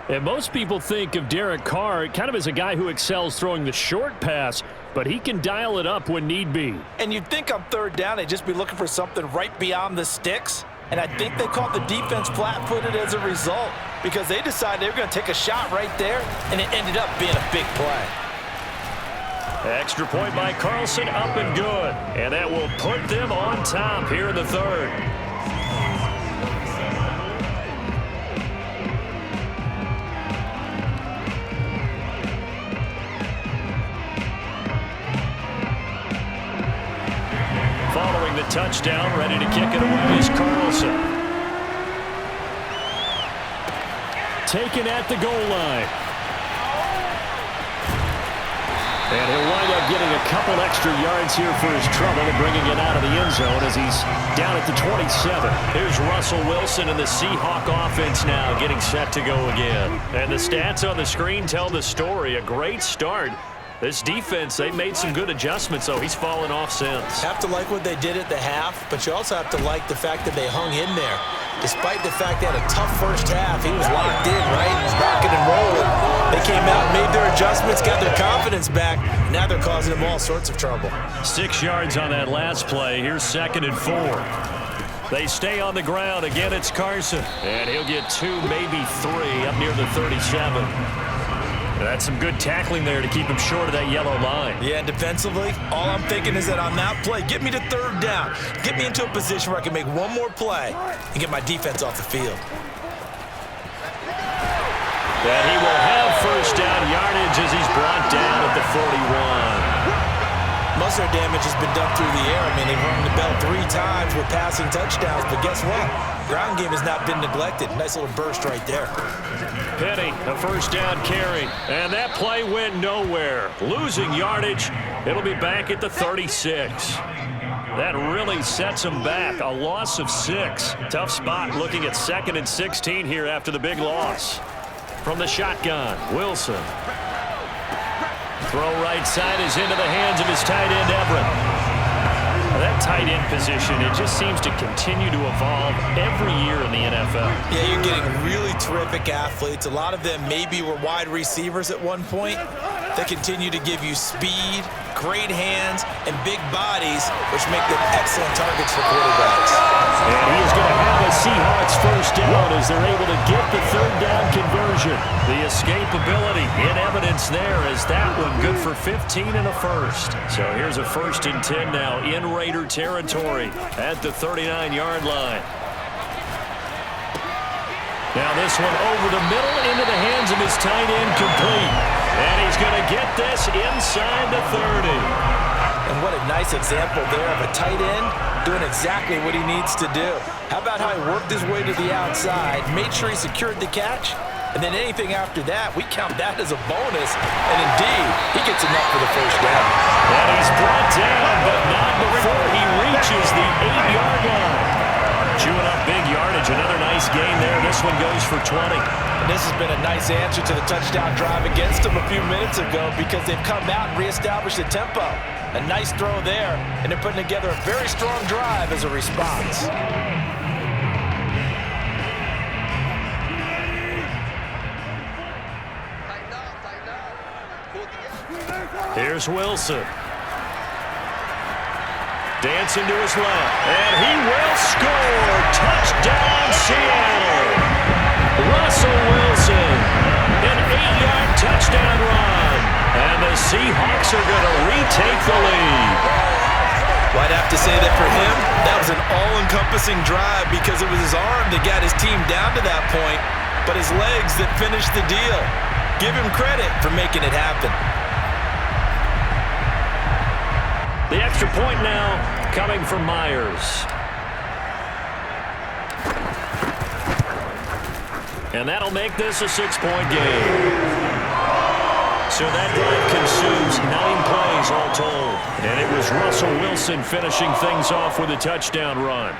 And most people think of Derek Carr kind of as a guy who excels throwing the short pass, but he can dial it up when need be. And you'd think on 3rd down they'd just be looking for something right beyond the sticks. And I think they caught the defense flat-footed as a result because they decided they were going to take a shot right there, and it ended up being a big play. Extra point by Carlson, up and good. And that will put them on top here in the 3rd. Following the touchdown, ready to kick it away is Carlson. Taken at the goal line. And he'll wind up getting a couple extra yards here for his trouble and bringing it out of the end zone as he's down at the 27. Here's Russell Wilson and the Seahawk offense now getting set to go again. And the stats on the screen tell the story. A great start. This defense, they made some good adjustments, so he's fallen off since. Have to like what they did at the half, but you also have to like the fact that they hung in there. Despite the fact they had a tough first half, he was locked in, right? He was rocking and rolling. They came out, made their adjustments, got their confidence back. Now they're causing them all sorts of trouble. 6 yards on that last play. Here's 2nd and 4. They stay on the ground. Again, it's Carson. And he'll get 2, maybe 3 up near the 37. That's some good tackling there to keep him short of that yellow line. Yeah, and defensively, all I'm thinking is that on that play, get me to 3rd down. Get me into a position where I can make one more play and get my defense off the field. And he will have 1st down yardage as he's brought down at the 41. Most of their damage has been done through the air. I mean, they've rung the bell 3 times with passing touchdowns, but guess what? Ground game has not been neglected. Nice little burst right there. Penny, a 1st down carry. And that play went nowhere. Losing yardage. It'll be back at the 36. That really sets them back. A loss of 6. Tough spot looking at 2nd and 16 here after the big loss. From the shotgun, Wilson. Throw right side is into the hands of his tight end, Everett. That tight end position, it just seems to continue to evolve every year in the NFL. Yeah, you're getting really terrific athletes. A lot of them maybe were wide receivers at one point. They continue to give you speed, great hands, and big bodies, which make them excellent targets for quarterbacks. And he is going to have a Seahawks 1st down as they're able to get the 3rd down conversion. The escapability in evidence there as that one good for 15 and a 1st. So here's a 1st and 10 now in Raider territory at the 39-yard line. Now this one over the middle into the hands of his tight end, complete. And he's going to get this inside the 30. And what a nice example there of a tight end doing exactly what he needs to do. How about how he worked his way to the outside, made sure he secured the catch, and then anything after that, we count that as a bonus. And indeed, he gets enough for the 1st down. And he's brought down, but not before he reaches the 8-yard line. Chewing up big yardage. Another nice gain there. This one goes for 20. And this has been a nice answer to the touchdown drive against them a few minutes ago because they've come out and reestablished the tempo. A nice throw there, and they're putting together a very strong drive as a response. Here's Wilson. Dancing to his left, and he will score. Touchdown, Seattle. Russell Wilson, an 8-yard touchdown run, and the Seahawks are going to retake the lead. Well, I'd have to say that for him, that was an all-encompassing drive because it was his arm that got his team down to that point, but his legs that finished the deal. Give him credit for making it happen. The extra point now coming from Myers. And that'll make this a 6-point game. So that drive consumes 9 plays all told. And it was Russell Wilson finishing things off with a touchdown run.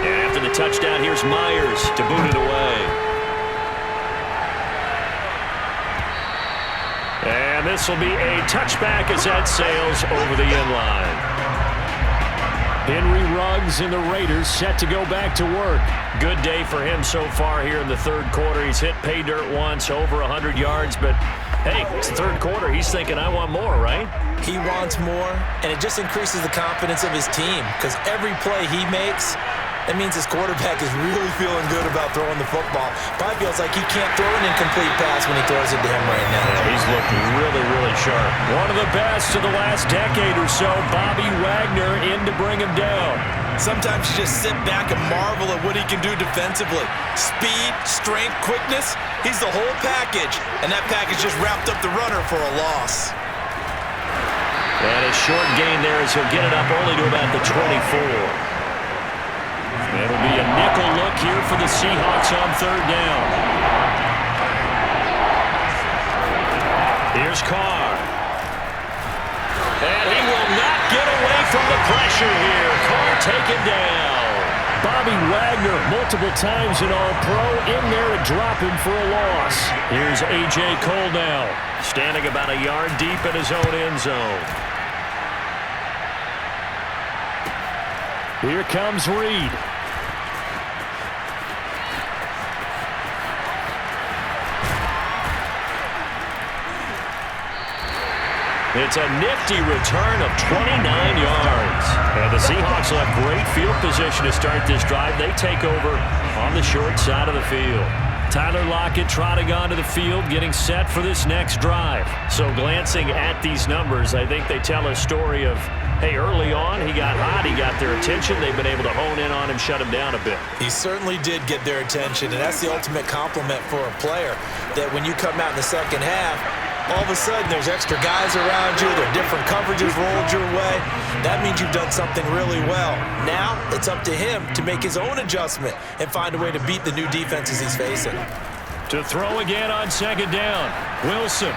And after the touchdown, here's Myers to boot it away. And this will be a touchback as that sails over the end line. Henry Ruggs and the Raiders set to go back to work. Good day for him so far here in the third quarter. He's hit pay dirt once, over 100 yards, but hey, it's the third quarter. He's thinking, I want more, right? He wants more, and it just increases the confidence of his team because every play he makes, that means his quarterback is really feeling good about throwing the football. Probably feels like he can't throw an incomplete pass when he throws it to him right now. Yeah, he's looked really, really sharp. One of the best of the last decade or so, Bobby Wagner in to bring him down. Sometimes you just sit back and marvel at what he can do defensively. Speed, strength, quickness, he's the whole package. And that package just wrapped up the runner for a loss. And a short gain there as he'll get it up only to about the 24. It'll be a nickel look here for the Seahawks on third down. Here's Carr. And he will not get away from the pressure here. Carr taken down. Bobby Wagner, multiple times an All-Pro, in there to drop him for a loss. Here's A.J. Cole now, standing about a yard deep in his own end zone. Here comes Reed. It's a nifty return of 29 yards. And the Seahawks will have great field position to start this drive. They take over on the short side of the field. Tyler Lockett trotting onto the field, getting set for this next drive. So glancing at these numbers, I think they tell a story of, hey, early on, he got hot, he got their attention. They've been able to hone in on him, shut him down a bit. He certainly did get their attention, and that's the ultimate compliment for a player, that when you come out in the second half, all of a sudden there's extra guys around you, there are different coverages rolled your way. That means you've done something really well. Now it's up to him to make his own adjustment and find a way to beat the new defenses he's facing. To throw again on second down, Wilson.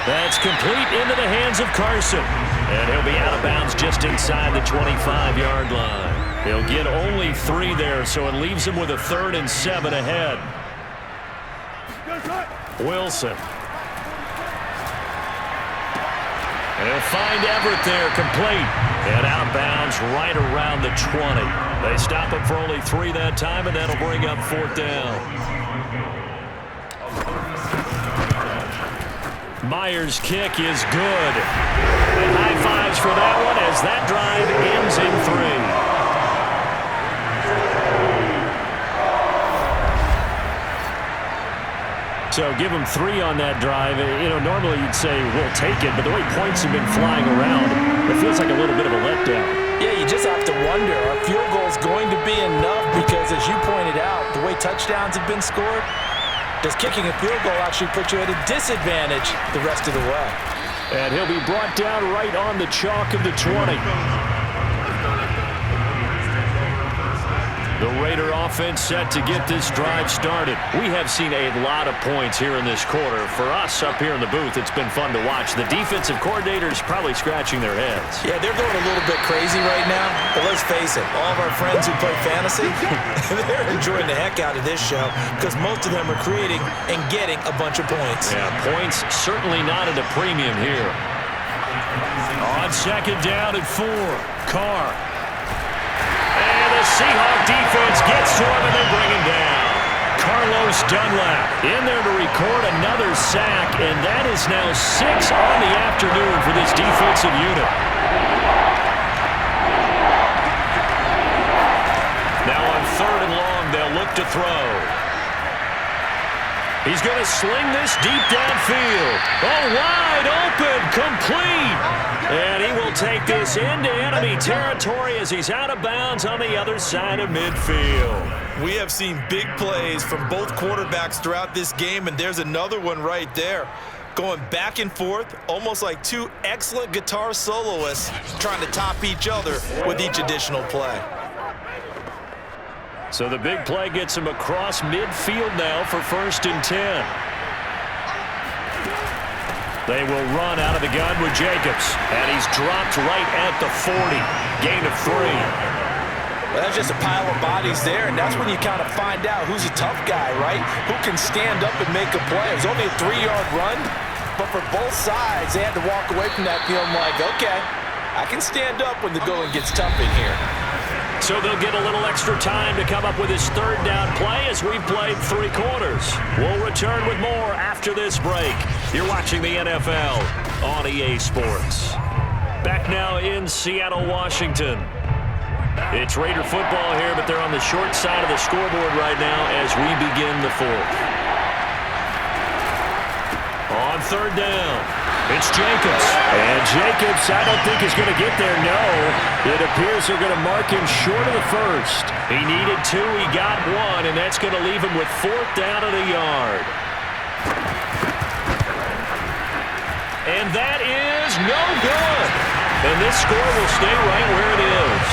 That's complete into the hands of Carson. And he'll be out of bounds just inside the 25-yard line. He'll get only 3 there, so it leaves him with a 3rd and 7 ahead. Wilson. And he'll find Everett there, complete. And out of bounds right around the 20. They stop him for only 3 that time, and that'll bring up 4th down. Myers' kick is good. And high fives for that one as that drive ends in 3. So give him 3 on that drive. You know, normally you'd say, we'll take it, but the way points have been flying around, it feels like a little bit of a letdown. Yeah, you just have to wonder, are field goals going to be enough? Because as you pointed out, the way touchdowns have been scored, does kicking a field goal actually put you at a disadvantage the rest of the way? And he'll be brought down right on the chalk of the 20. The Raider offense set to get this drive started. We have seen a lot of points here in this quarter. For us up here in the booth, it's been fun to watch. The defensive coordinators probably scratching their heads. Yeah, they're going a little bit crazy right now. But let's face it, all of our friends who play fantasy, they're enjoying the heck out of this show because most of them are creating and getting a bunch of points. Yeah, points certainly not at a premium here. On second down and 4, Carr. The Seahawk defense gets to him and they bring him down. Carlos Dunlap in there to record another sack, and that is now 6 on the afternoon for this defensive unit. Now on 3rd and long, they'll look to throw. He's going to sling this deep downfield. Oh, wide open, complete. And he will take this into enemy territory as he's out of bounds on the other side of midfield. We have seen big plays from both quarterbacks throughout this game, and there's another one right there. going back and forth, almost like two excellent guitar soloists trying to top each other with each additional play. So the big play gets him across midfield now for 1st and 10. They will run out of the gun with Jacobs, and he's dropped right at the 40. Gain of 3. Well, that's just a pile of bodies there, and that's when you kind of find out who's a tough guy, right? Who can stand up and make a play. It was only a 3-yard run, but for both sides, they had to walk away from that feeling like, okay, I can stand up when the going gets tough in here. So they'll get a little extra time to come up with his 3rd down play as we've played 3 quarters. We'll return with more after this break. You're watching the NFL on EA Sports. Back now in Seattle, Washington. It's Raider football here, but they're on the short side of the scoreboard right now as we begin the 4th. On 3rd down, it's Jacobs. And Jacobs, I don't think is going to get there, no. It appears they're going to mark him short of the 1st. He needed 2, he got 1, and that's going to leave him with 4th down at a yard. And that is no good. And this score will stay right where it is.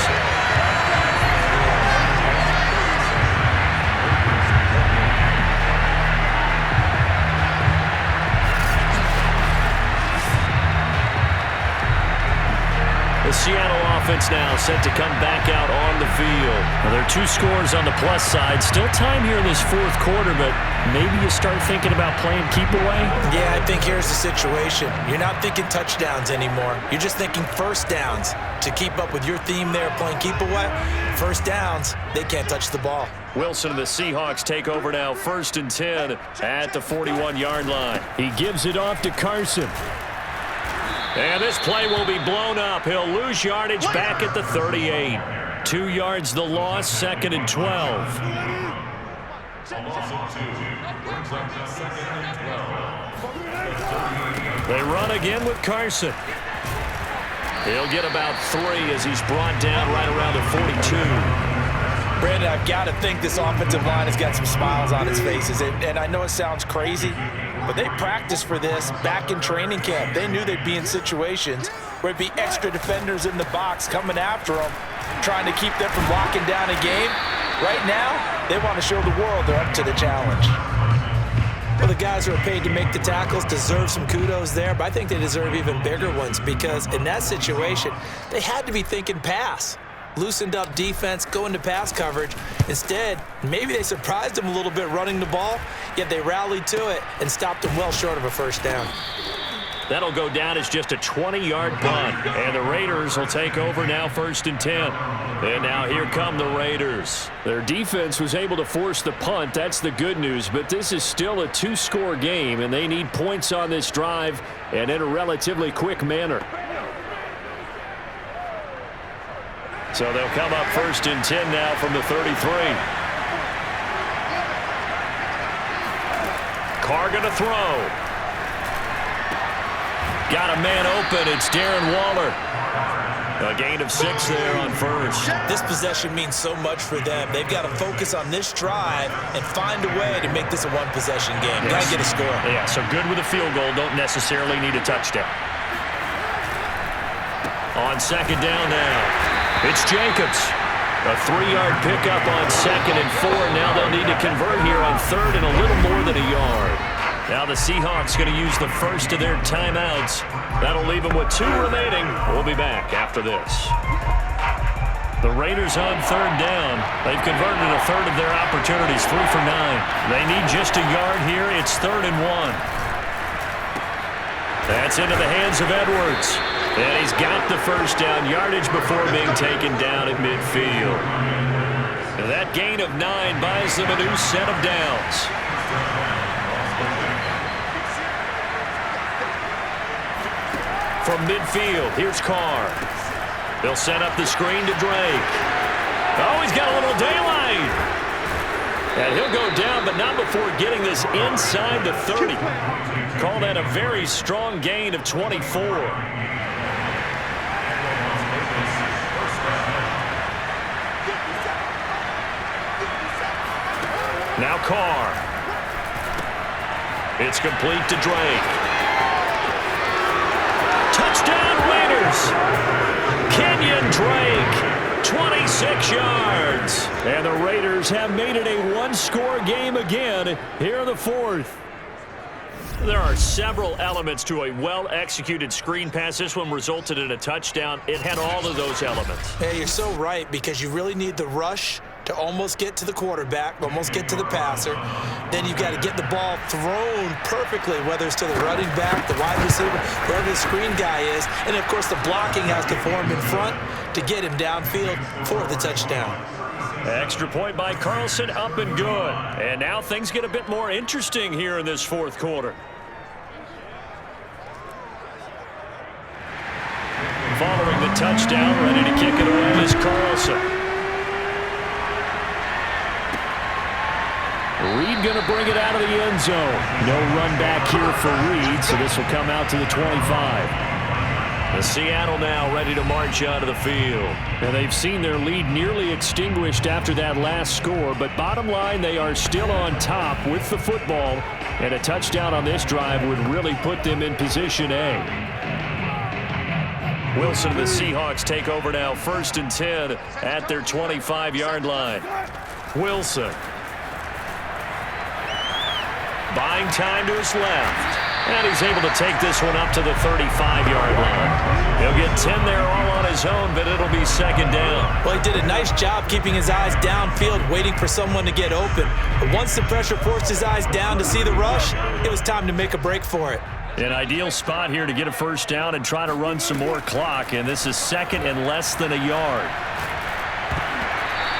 The Seattle offense now set to come back out on the field. Now, there are 2 scores on the plus side. Still time here in this 4th quarter, but maybe you start thinking about playing keep away? Yeah, I think here's the situation. You're not thinking touchdowns anymore. You're just thinking 1st downs. To keep up with your theme there, playing keep away, 1st downs, they can't touch the ball. Wilson and the Seahawks take over now, 1st and 10 at the 41-yard line. He gives it off to Carson. And this play will be blown up. He'll lose yardage back at the 38. 2 yards the loss, 2nd and 12. They run again with Carson. He'll get about 3 as he's brought down right around the 42. Brandon, I've got to think this offensive line has got some smiles on its faces. And I know it sounds crazy, but they practiced for this back in training camp. They knew they'd be in situations where it'd be extra defenders in the box coming after them, trying to keep them from locking down a game. Right now, they want to show the world they're up to the challenge. Well, the guys who are paid to make the tackles deserve some kudos there, but I think they deserve even bigger ones because in that situation, they had to be thinking pass. Loosened up defense, going to pass coverage. Instead, maybe they surprised them a little bit running the ball, yet they rallied to it and stopped them well short of a 1st down. That'll go down as just a 20-yard punt, and the Raiders will take over now 1st and 10. And now here come the Raiders. Their defense was able to force the punt. That's the good news, but this is still a 2-score game, and they need points on this drive and in a relatively quick manner. So they'll come up 1st and 10 now from the 33. Carr going to throw. Got a man open. It's Darren Waller. A gain of 6 there on 1st. This possession means so much for them. They've got to focus on this drive and find a way to make this a one-possession game. Got to get a score. Yeah, so good with a field goal. Don't necessarily need a touchdown. On 2nd down now. It's Jacobs. A 3-yard pickup on 2nd and 4. Now they'll need to convert here on 3rd and a little more than a yard. Now the Seahawks going to use the first of their timeouts. That'll leave them with 2 remaining. We'll be back after this. The Raiders on 3rd down. They've converted a 1/3 of their opportunities, 3 for 9. They need just a yard here. It's 3rd and 1. That's into the hands of Edwards. And he's got the 1st down yardage before being taken down at midfield. And that gain of 9 buys them a new set of downs. From midfield, here's Carr. They'll set up the screen to Drake. Oh, he's got a little daylight. And he'll go down, but not before getting this inside the 30. Call that a very strong gain of 24. Now Carr. It's complete to Drake. Raiders. Kenyon Drake, 26 yards. And the Raiders have made it a one-score game again here in the fourth. There are several elements to a well-executed screen pass. This one resulted in a touchdown. It had all of those elements. Yeah, you're so right, because you really need the rush to almost get to the quarterback, almost get to the passer. Then you've got to get the ball thrown perfectly, whether it's to the running back, the wide receiver, wherever the screen guy is. And, of course, the blocking has to form in front to get him downfield for the touchdown. Extra point by Carlson, up and good. And now things get a bit more interesting here in this fourth quarter. Following the touchdown, ready to kick it away is Carlson. Reed going to bring it out of the end zone. No run back here for Reed, so this will come out to the 25. The Seattle now ready to march out of the field. And they've seen their lead nearly extinguished after that last score, but bottom line, they are still on top with the football, and a touchdown on this drive would really put them in position A. Wilson and the Seahawks take over now, 1st and 10 at their 25-yard line. Wilson. Buying time to his left. And he's able to take this one up to the 35-yard line. He'll get 10 there all on his own, but it'll be 2nd down. Well, he did a nice job keeping his eyes downfield, waiting for someone to get open. But once the pressure forced his eyes down to see the rush, it was time to make a break for it. An ideal spot here to get a 1st down and try to run some more clock, and this is 2nd and less than a yard.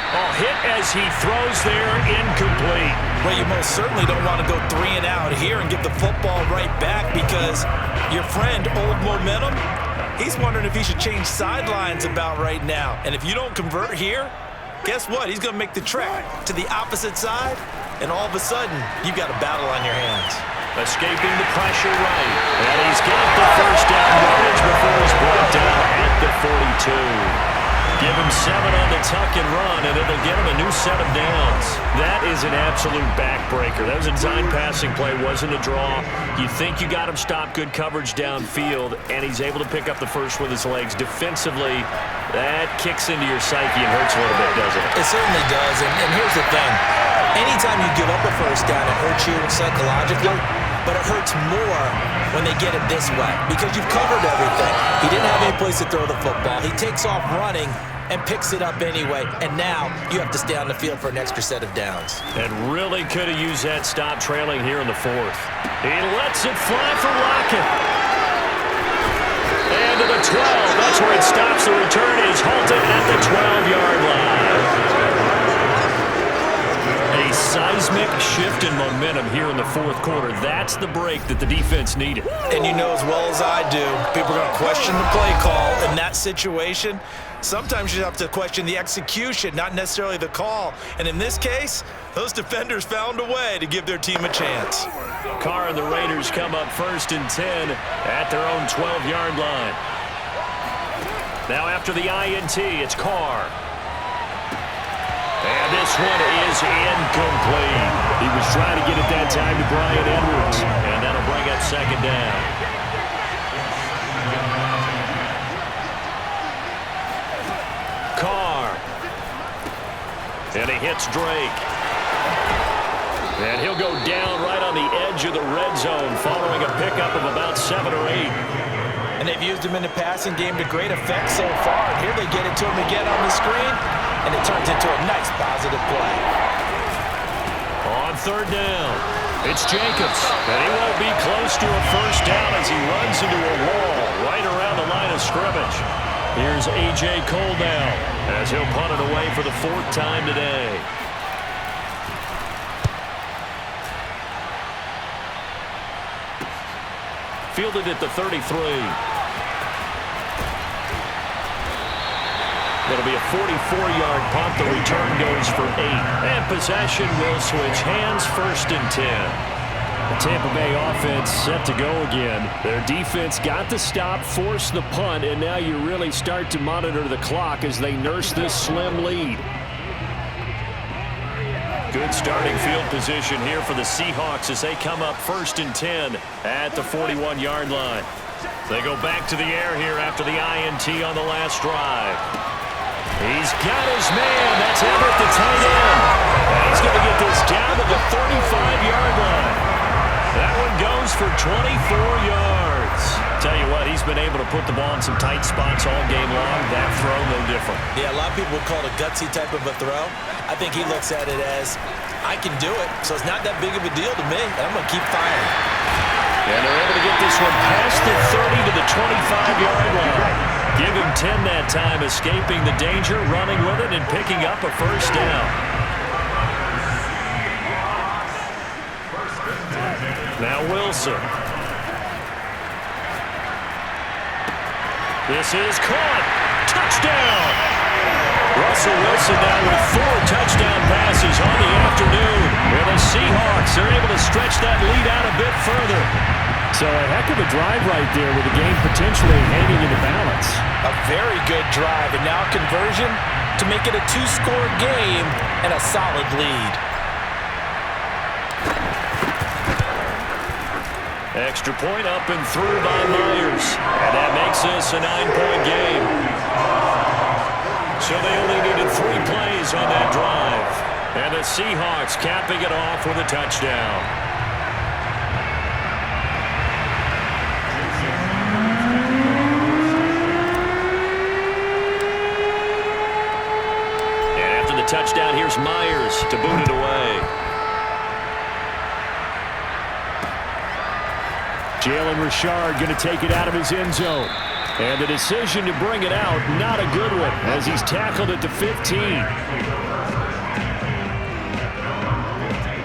Oh, hit as he throws there, incomplete. Well, you most certainly don't want to go 3 and out here and give the football right back, because your friend, Old Momentum, he's wondering if he should change sidelines about right now. And if you don't convert here, guess what? He's going to make the trek to the opposite side, and all of a sudden, you've got a battle on your hands. Escaping the pressure right. And he's got the 1st down yardage before he's brought down at the 42. Give him 7 on the tuck and run, and it'll get him a new set of downs. That is an absolute backbreaker. That was a design passing play, wasn't a draw. You think you got him stopped, good coverage downfield, and he's able to pick up the 1st with his legs. Defensively, that kicks into your psyche and hurts a little bit, doesn't it? It certainly does, and here's the thing. Anytime you give up a 1st down, it hurts you psychologically, but it hurts more when they get it this way, because you've covered everything. He didn't have any place to throw the football. He takes off running and picks it up anyway, and now you have to stay on the field for an extra set of downs. And really could have used that stop trailing here in the 4th. He lets it fly for Lockett. And to the 12. That's where it stops. The return is halted at the 12-yard line. A seismic shift in momentum here in the 4th quarter. That's the break that the defense needed. And you know as well as I do, people are going to question the play call in that situation. Sometimes you have to question the execution, not necessarily the call. And in this case, those defenders found a way to give their team a chance. Carr and the Raiders come up 1st and 10 at their own 12-yard line. Now after the INT, it's Carr. And this one is incomplete. He was trying to get it that time to Brian Edwards, and that'll bring up 2nd down. Carr. And he hits Drake. And he'll go down right on the edge of the red zone following a pickup of about 7 or 8. And they've used him in the passing game to great effect so far. Here they get it to him again on the screen, and it turns into a nice positive play. On 3rd down, it's Jacobs. And he won't be close to a 1st down as he runs into a wall right around the line of scrimmage. Here's A.J. Cole now as he'll punt it away for the 4th time today. Fielded at the 33. It'll be a 44-yard punt. The return goes for 8. And possession will switch hands, 1st and 10. The Tampa Bay offense set to go again. Their defense got the stop, forced the punt, and now you really start to monitor the clock as they nurse this slim lead. Good starting field position here for the Seahawks as they come up 1st and 10 at the 41-yard line. They go back to the air here after the INT on the last drive. He's got his man. That's Everett, the tight end. And he's going to get this down to the 35-yard line. That one goes for 24 yards. Tell you what, he's been able to put the ball in some tight spots all game long. That throw, no different. Yeah, a lot of people would call it a gutsy type of a throw. I think he looks at it as, I can do it, so it's not that big of a deal to me, and I'm going to keep firing. And they're able to get this one past the 30 to the 25-yard line. Give him 10 that time, escaping the danger, running with it, and picking up a first down. Now Wilson. This is caught. Touchdown! Russell Wilson now with 4 touchdown passes on the afternoon. And the Seahawks are able to stretch that lead out a bit further. So a heck of a drive right there with the game potentially hanging in the balance. A very good drive, and now conversion to make it a 2-score game and a solid lead. Extra point up and through by Myers. And that makes this a 9-point game. So they only needed 3 plays on that drive. And the Seahawks capping it off with a touchdown. Touchdown, here's Myers to boot it away. Jalen Richard going to take it out of his end zone. And the decision to bring it out, not a good one, as he's tackled at the 15.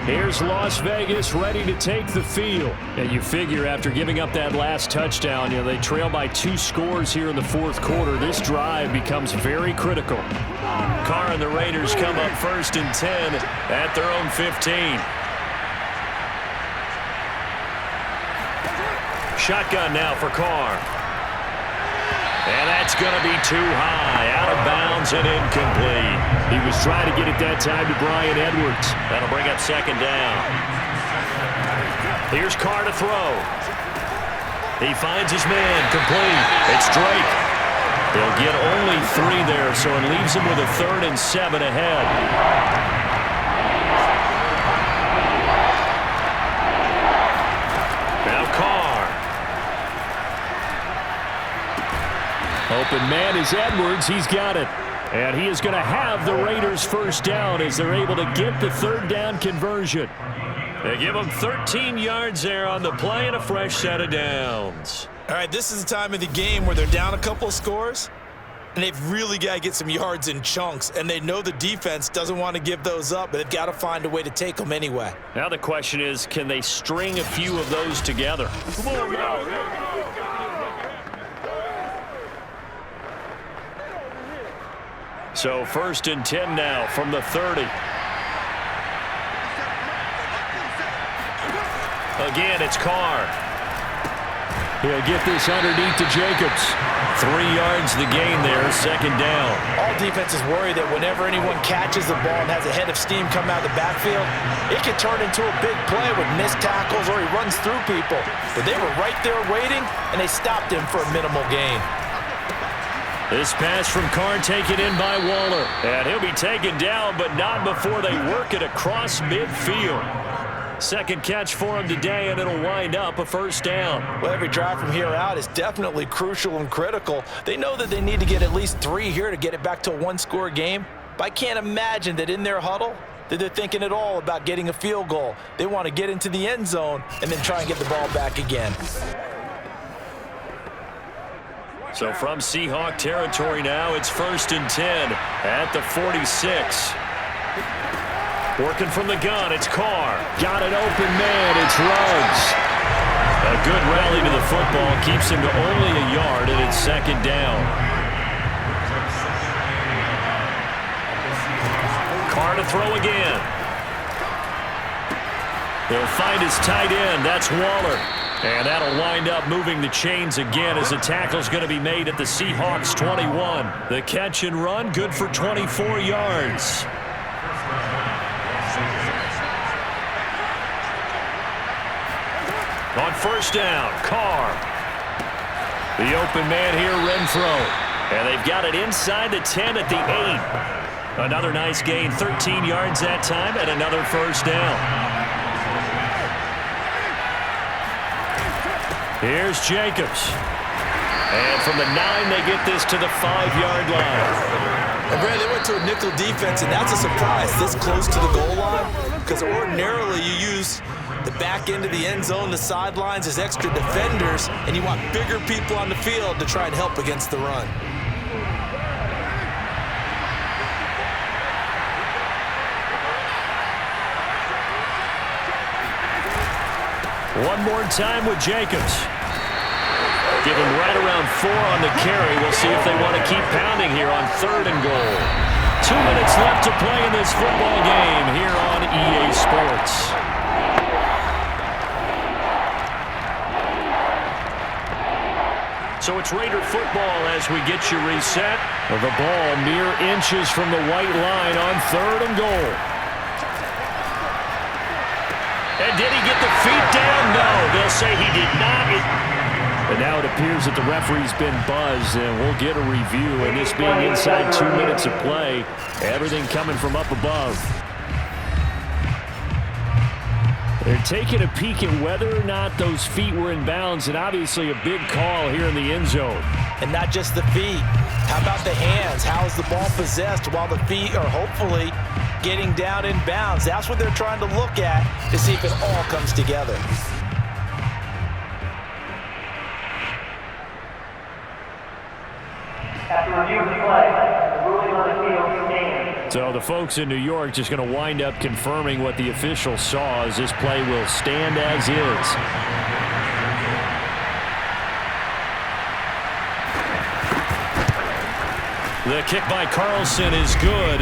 Here's Las Vegas ready to take the field. And you figure after giving up that last touchdown, they trail by 2 scores here in the fourth quarter. This drive becomes very critical. Carr and the Raiders come up 1st and 10 at their own 15. Shotgun now for Carr. And that's going to be too high, out of bounds and incomplete. He was trying to get it that time to Bryan Edwards. That'll bring up 2nd down. Here's Carr to throw. He finds his man, complete. It's Drake. They'll get only 3 there, so it leaves him with a 3rd and 7 ahead. Now Carr. Open man is Edwards. He's got it. And he is going to have the Raiders first down as they're able to get the 3rd down conversion. They give him 13 yards there on the play and a fresh set of downs. All right, this is the time of the game where they're down a couple of scores, and they've really got to get some yards in chunks, and they know the defense doesn't want to give those up, but they've got to find a way to take them anyway. Now the question is, can they string a few of those together? Come on now. So 1st and 10 now from the 30. Again, it's Carr. He'll get this underneath to Jacobs. 3 yards the gain there, 2nd down. All defenses worry that whenever anyone catches the ball and has a head of steam come out of the backfield, it can turn into a big play with missed tackles or he runs through people. But they were right there waiting, and they stopped him for a minimal gain. This pass from Carr taken in by Waller. And he'll be taken down, but not before they work it across midfield. 2nd catch for him today, and it'll wind up a 1st down. Well, every drive from here out is definitely crucial and critical. They know that they need to get at least 3 here to get it back to a 1-score game. But I can't imagine that in their huddle that they're thinking at all about getting a field goal. They want to get into the end zone and then try and get the ball back again. So from Seahawk territory now, it's 1st and 10 at the 46. Working from the gun, it's Carr. Got an open man, it's Ruggs. A good rally to the football keeps him to only a yard, and it's 2nd down. Carr to throw again. He'll find his tight end, that's Waller. And that'll wind up moving the chains again as the tackle's going to be made at the Seahawks 21. The catch and run, good for 24 yards. On 1st down, Carr. The open man here, Renfro. And they've got it inside the 10 at the 8. Another nice gain, 13 yards that time, and another first down. Here's Jacobs. And from the 9, they get this to the 5-yard line. And Brad, they went to a nickel defense, and that's a surprise this close to the goal line, because ordinarily you use the back end of the end zone, the sidelines as extra defenders, and you want bigger people on the field to try and help against the run. One more time with Jacobs. Give him right around 4 on the carry. We'll see if they want to keep pounding here on 3rd and goal. 2 minutes left to play in this football game here on EA Sports. So it's Raider football as we get you reset. The ball mere inches from the white line on 3rd and goal. And did he get the feet down? No, they'll say he did not. But now it appears that the referee's been buzzed, and we'll get a review. And this being inside 2 minutes of play, everything coming from up above. They're taking a peek at whether or not those feet were in bounds, and obviously a big call here in the end zone. And not just the feet. How about the hands? How is the ball possessed while the feet are hopefully getting down in bounds? That's what they're trying to look at to see if it all comes together. After review of the play, the ruling on the field stands. So the folks in New York just going to wind up confirming what the officials saw, as this play will stand as is. The kick by Carlson is good,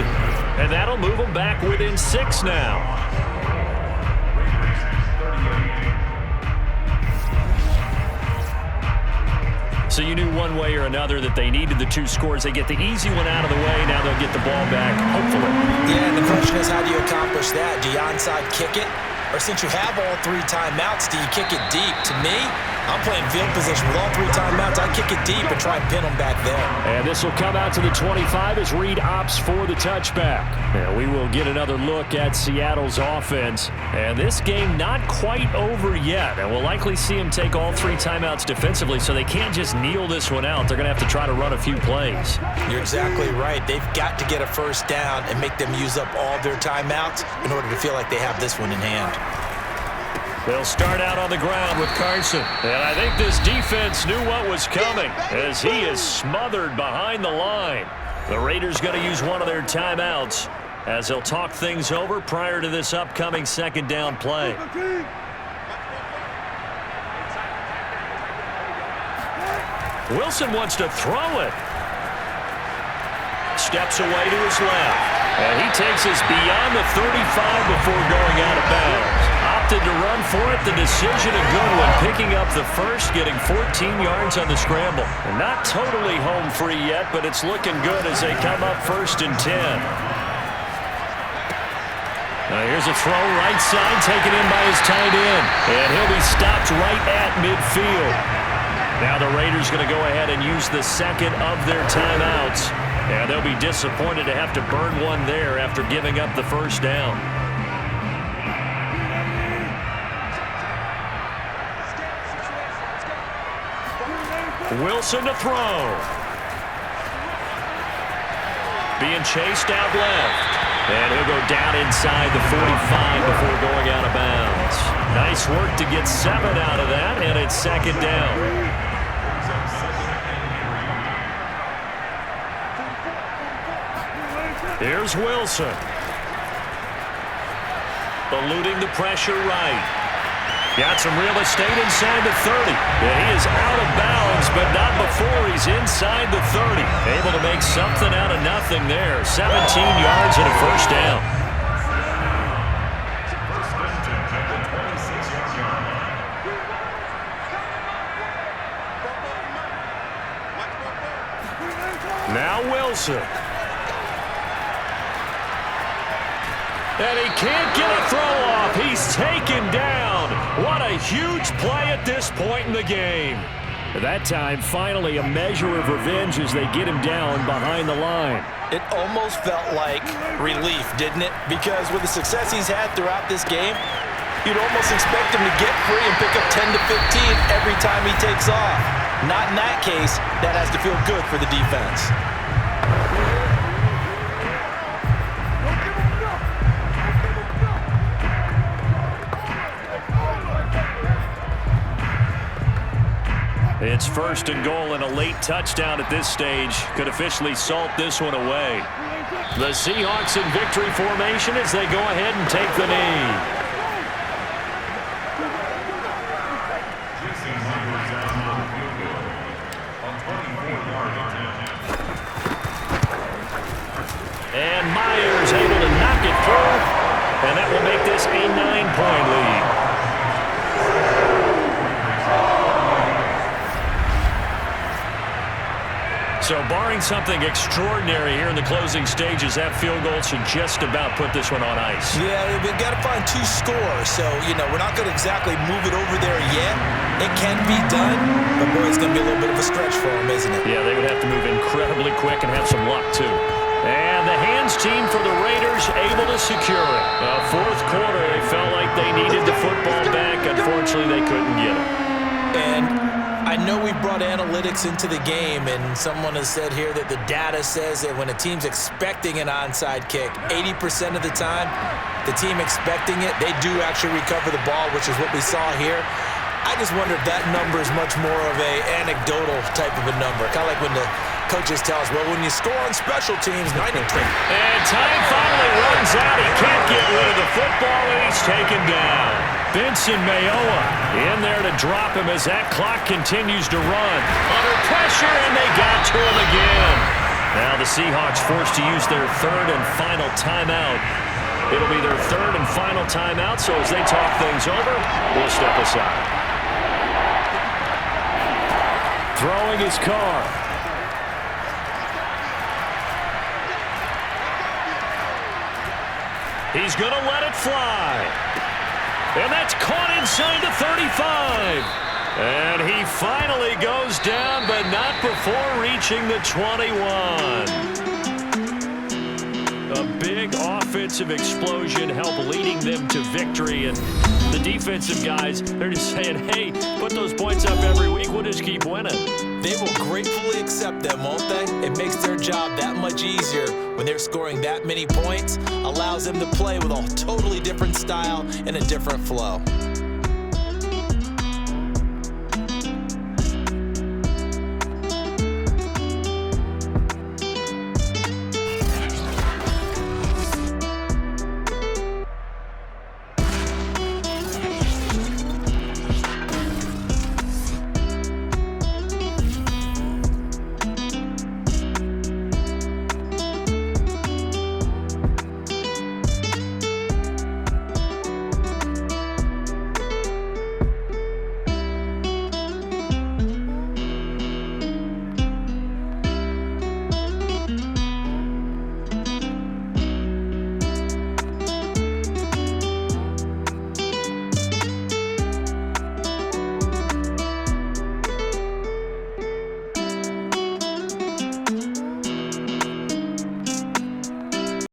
and that'll move them back within 6 now. So you knew one way or another that they needed the 2 scores. They get the easy one out of the way. Now they'll get the ball back, hopefully. Yeah, and the question is, how do you accomplish that? Do you onside kick it? Or since you have all 3 timeouts, do you kick it deep? To me, I'm playing field position with all 3 timeouts. I kick it deep and try and pin them back there. And this will come out to the 25 as Reed opts for the touchback. And we will get another look at Seattle's offense. And this game not quite over yet. And we'll likely see him take all 3 timeouts defensively, so they can't just kneel this one out. They're going to have to try to run a few plays. You're exactly right. They've got to get a first down and make them use up all their timeouts in order to feel like they have this one in hand. They'll start out on the ground with Carson. And I think this defense knew what was coming, as he is smothered behind the line. The Raiders going to use one of their timeouts as they'll talk things over prior to this upcoming 2nd down play. Wilson wants to throw it. Steps away to his left. And he takes us beyond the 35 before going out of bounds. Opted to run for it. The decision a good one. Picking up the first, getting 14 yards on the scramble. And not totally home free yet, but it's looking good as they come up 1st and 10. Now here's a throw right side, taken in by his tight end. And he'll be stopped right at midfield. Now the Raiders going to go ahead and use the 2nd of their timeouts. And they'll be disappointed to have to burn one there after giving up the first down. Wilson to throw. Being chased out left. And he'll go down inside the 45 before going out of bounds. Nice work to get 7 out of that, and it's 2nd down. Here's Wilson. Eluding the pressure right. Got some real estate inside the 30. And he is out of bounds, but not before he's inside the 30. Able to make something out of nothing there. 17 yards and a first down. Now Wilson. And he can't get a throw off. He's taken down. What a huge play at this point in the game. That time, finally, a measure of revenge as they get him down behind the line. It almost felt like relief, didn't it? Because with the success he's had throughout this game, you'd almost expect him to get free and pick up 10 to 15 every time he takes off. Not in that case. That has to feel good for the defense. It's first and goal, and a late touchdown at this stage could officially salt this one away. The Seahawks in victory formation as they go ahead and take the knee. And Myers able to knock it through, and that will make this a 9-point lead. So barring something extraordinary here in the closing stages, that field goal should just about put this one on ice. Yeah, we've got to find 2 scores. So, we're not going to exactly move it over there yet. It can be done, but boy, it's going to be a little bit of a stretch for them, isn't it? Yeah, they would have to move incredibly quick and have some luck, too. And the hands team for the Raiders able to secure it. Fourth quarter, they felt like they needed the football back. Unfortunately, they couldn't get it. And I know we brought analytics into the game, and someone has said here that the data says that when a team's expecting an onside kick, 80% of the time, the team expecting it, they do actually recover the ball, which is what we saw here. I just wonder if that number is much more of a anecdotal type of a number, kind of like when the coaches tell us, well, when you score on special teams, 93. And time finally runs out. He can't get rid of the football, and he's taken down. Benson Mayowa in there to drop him as that clock continues to run. Under pressure, and they got to him again. Now the Seahawks forced to use their third and final timeout. It'll be their third and final timeout, so as they talk things over, we'll step aside. Throwing his Carr. He's going to let it fly. And that's caught inside the 35. And he finally goes down, but not before reaching the 21. A big offensive explosion helped leading them to victory. And the defensive guys, they're just saying, hey, put those points up every week. We'll just keep winning. They will gratefully accept them, won't they? It makes their job that much easier when they're scoring that many points. Allows them to play with a totally different style and a different flow.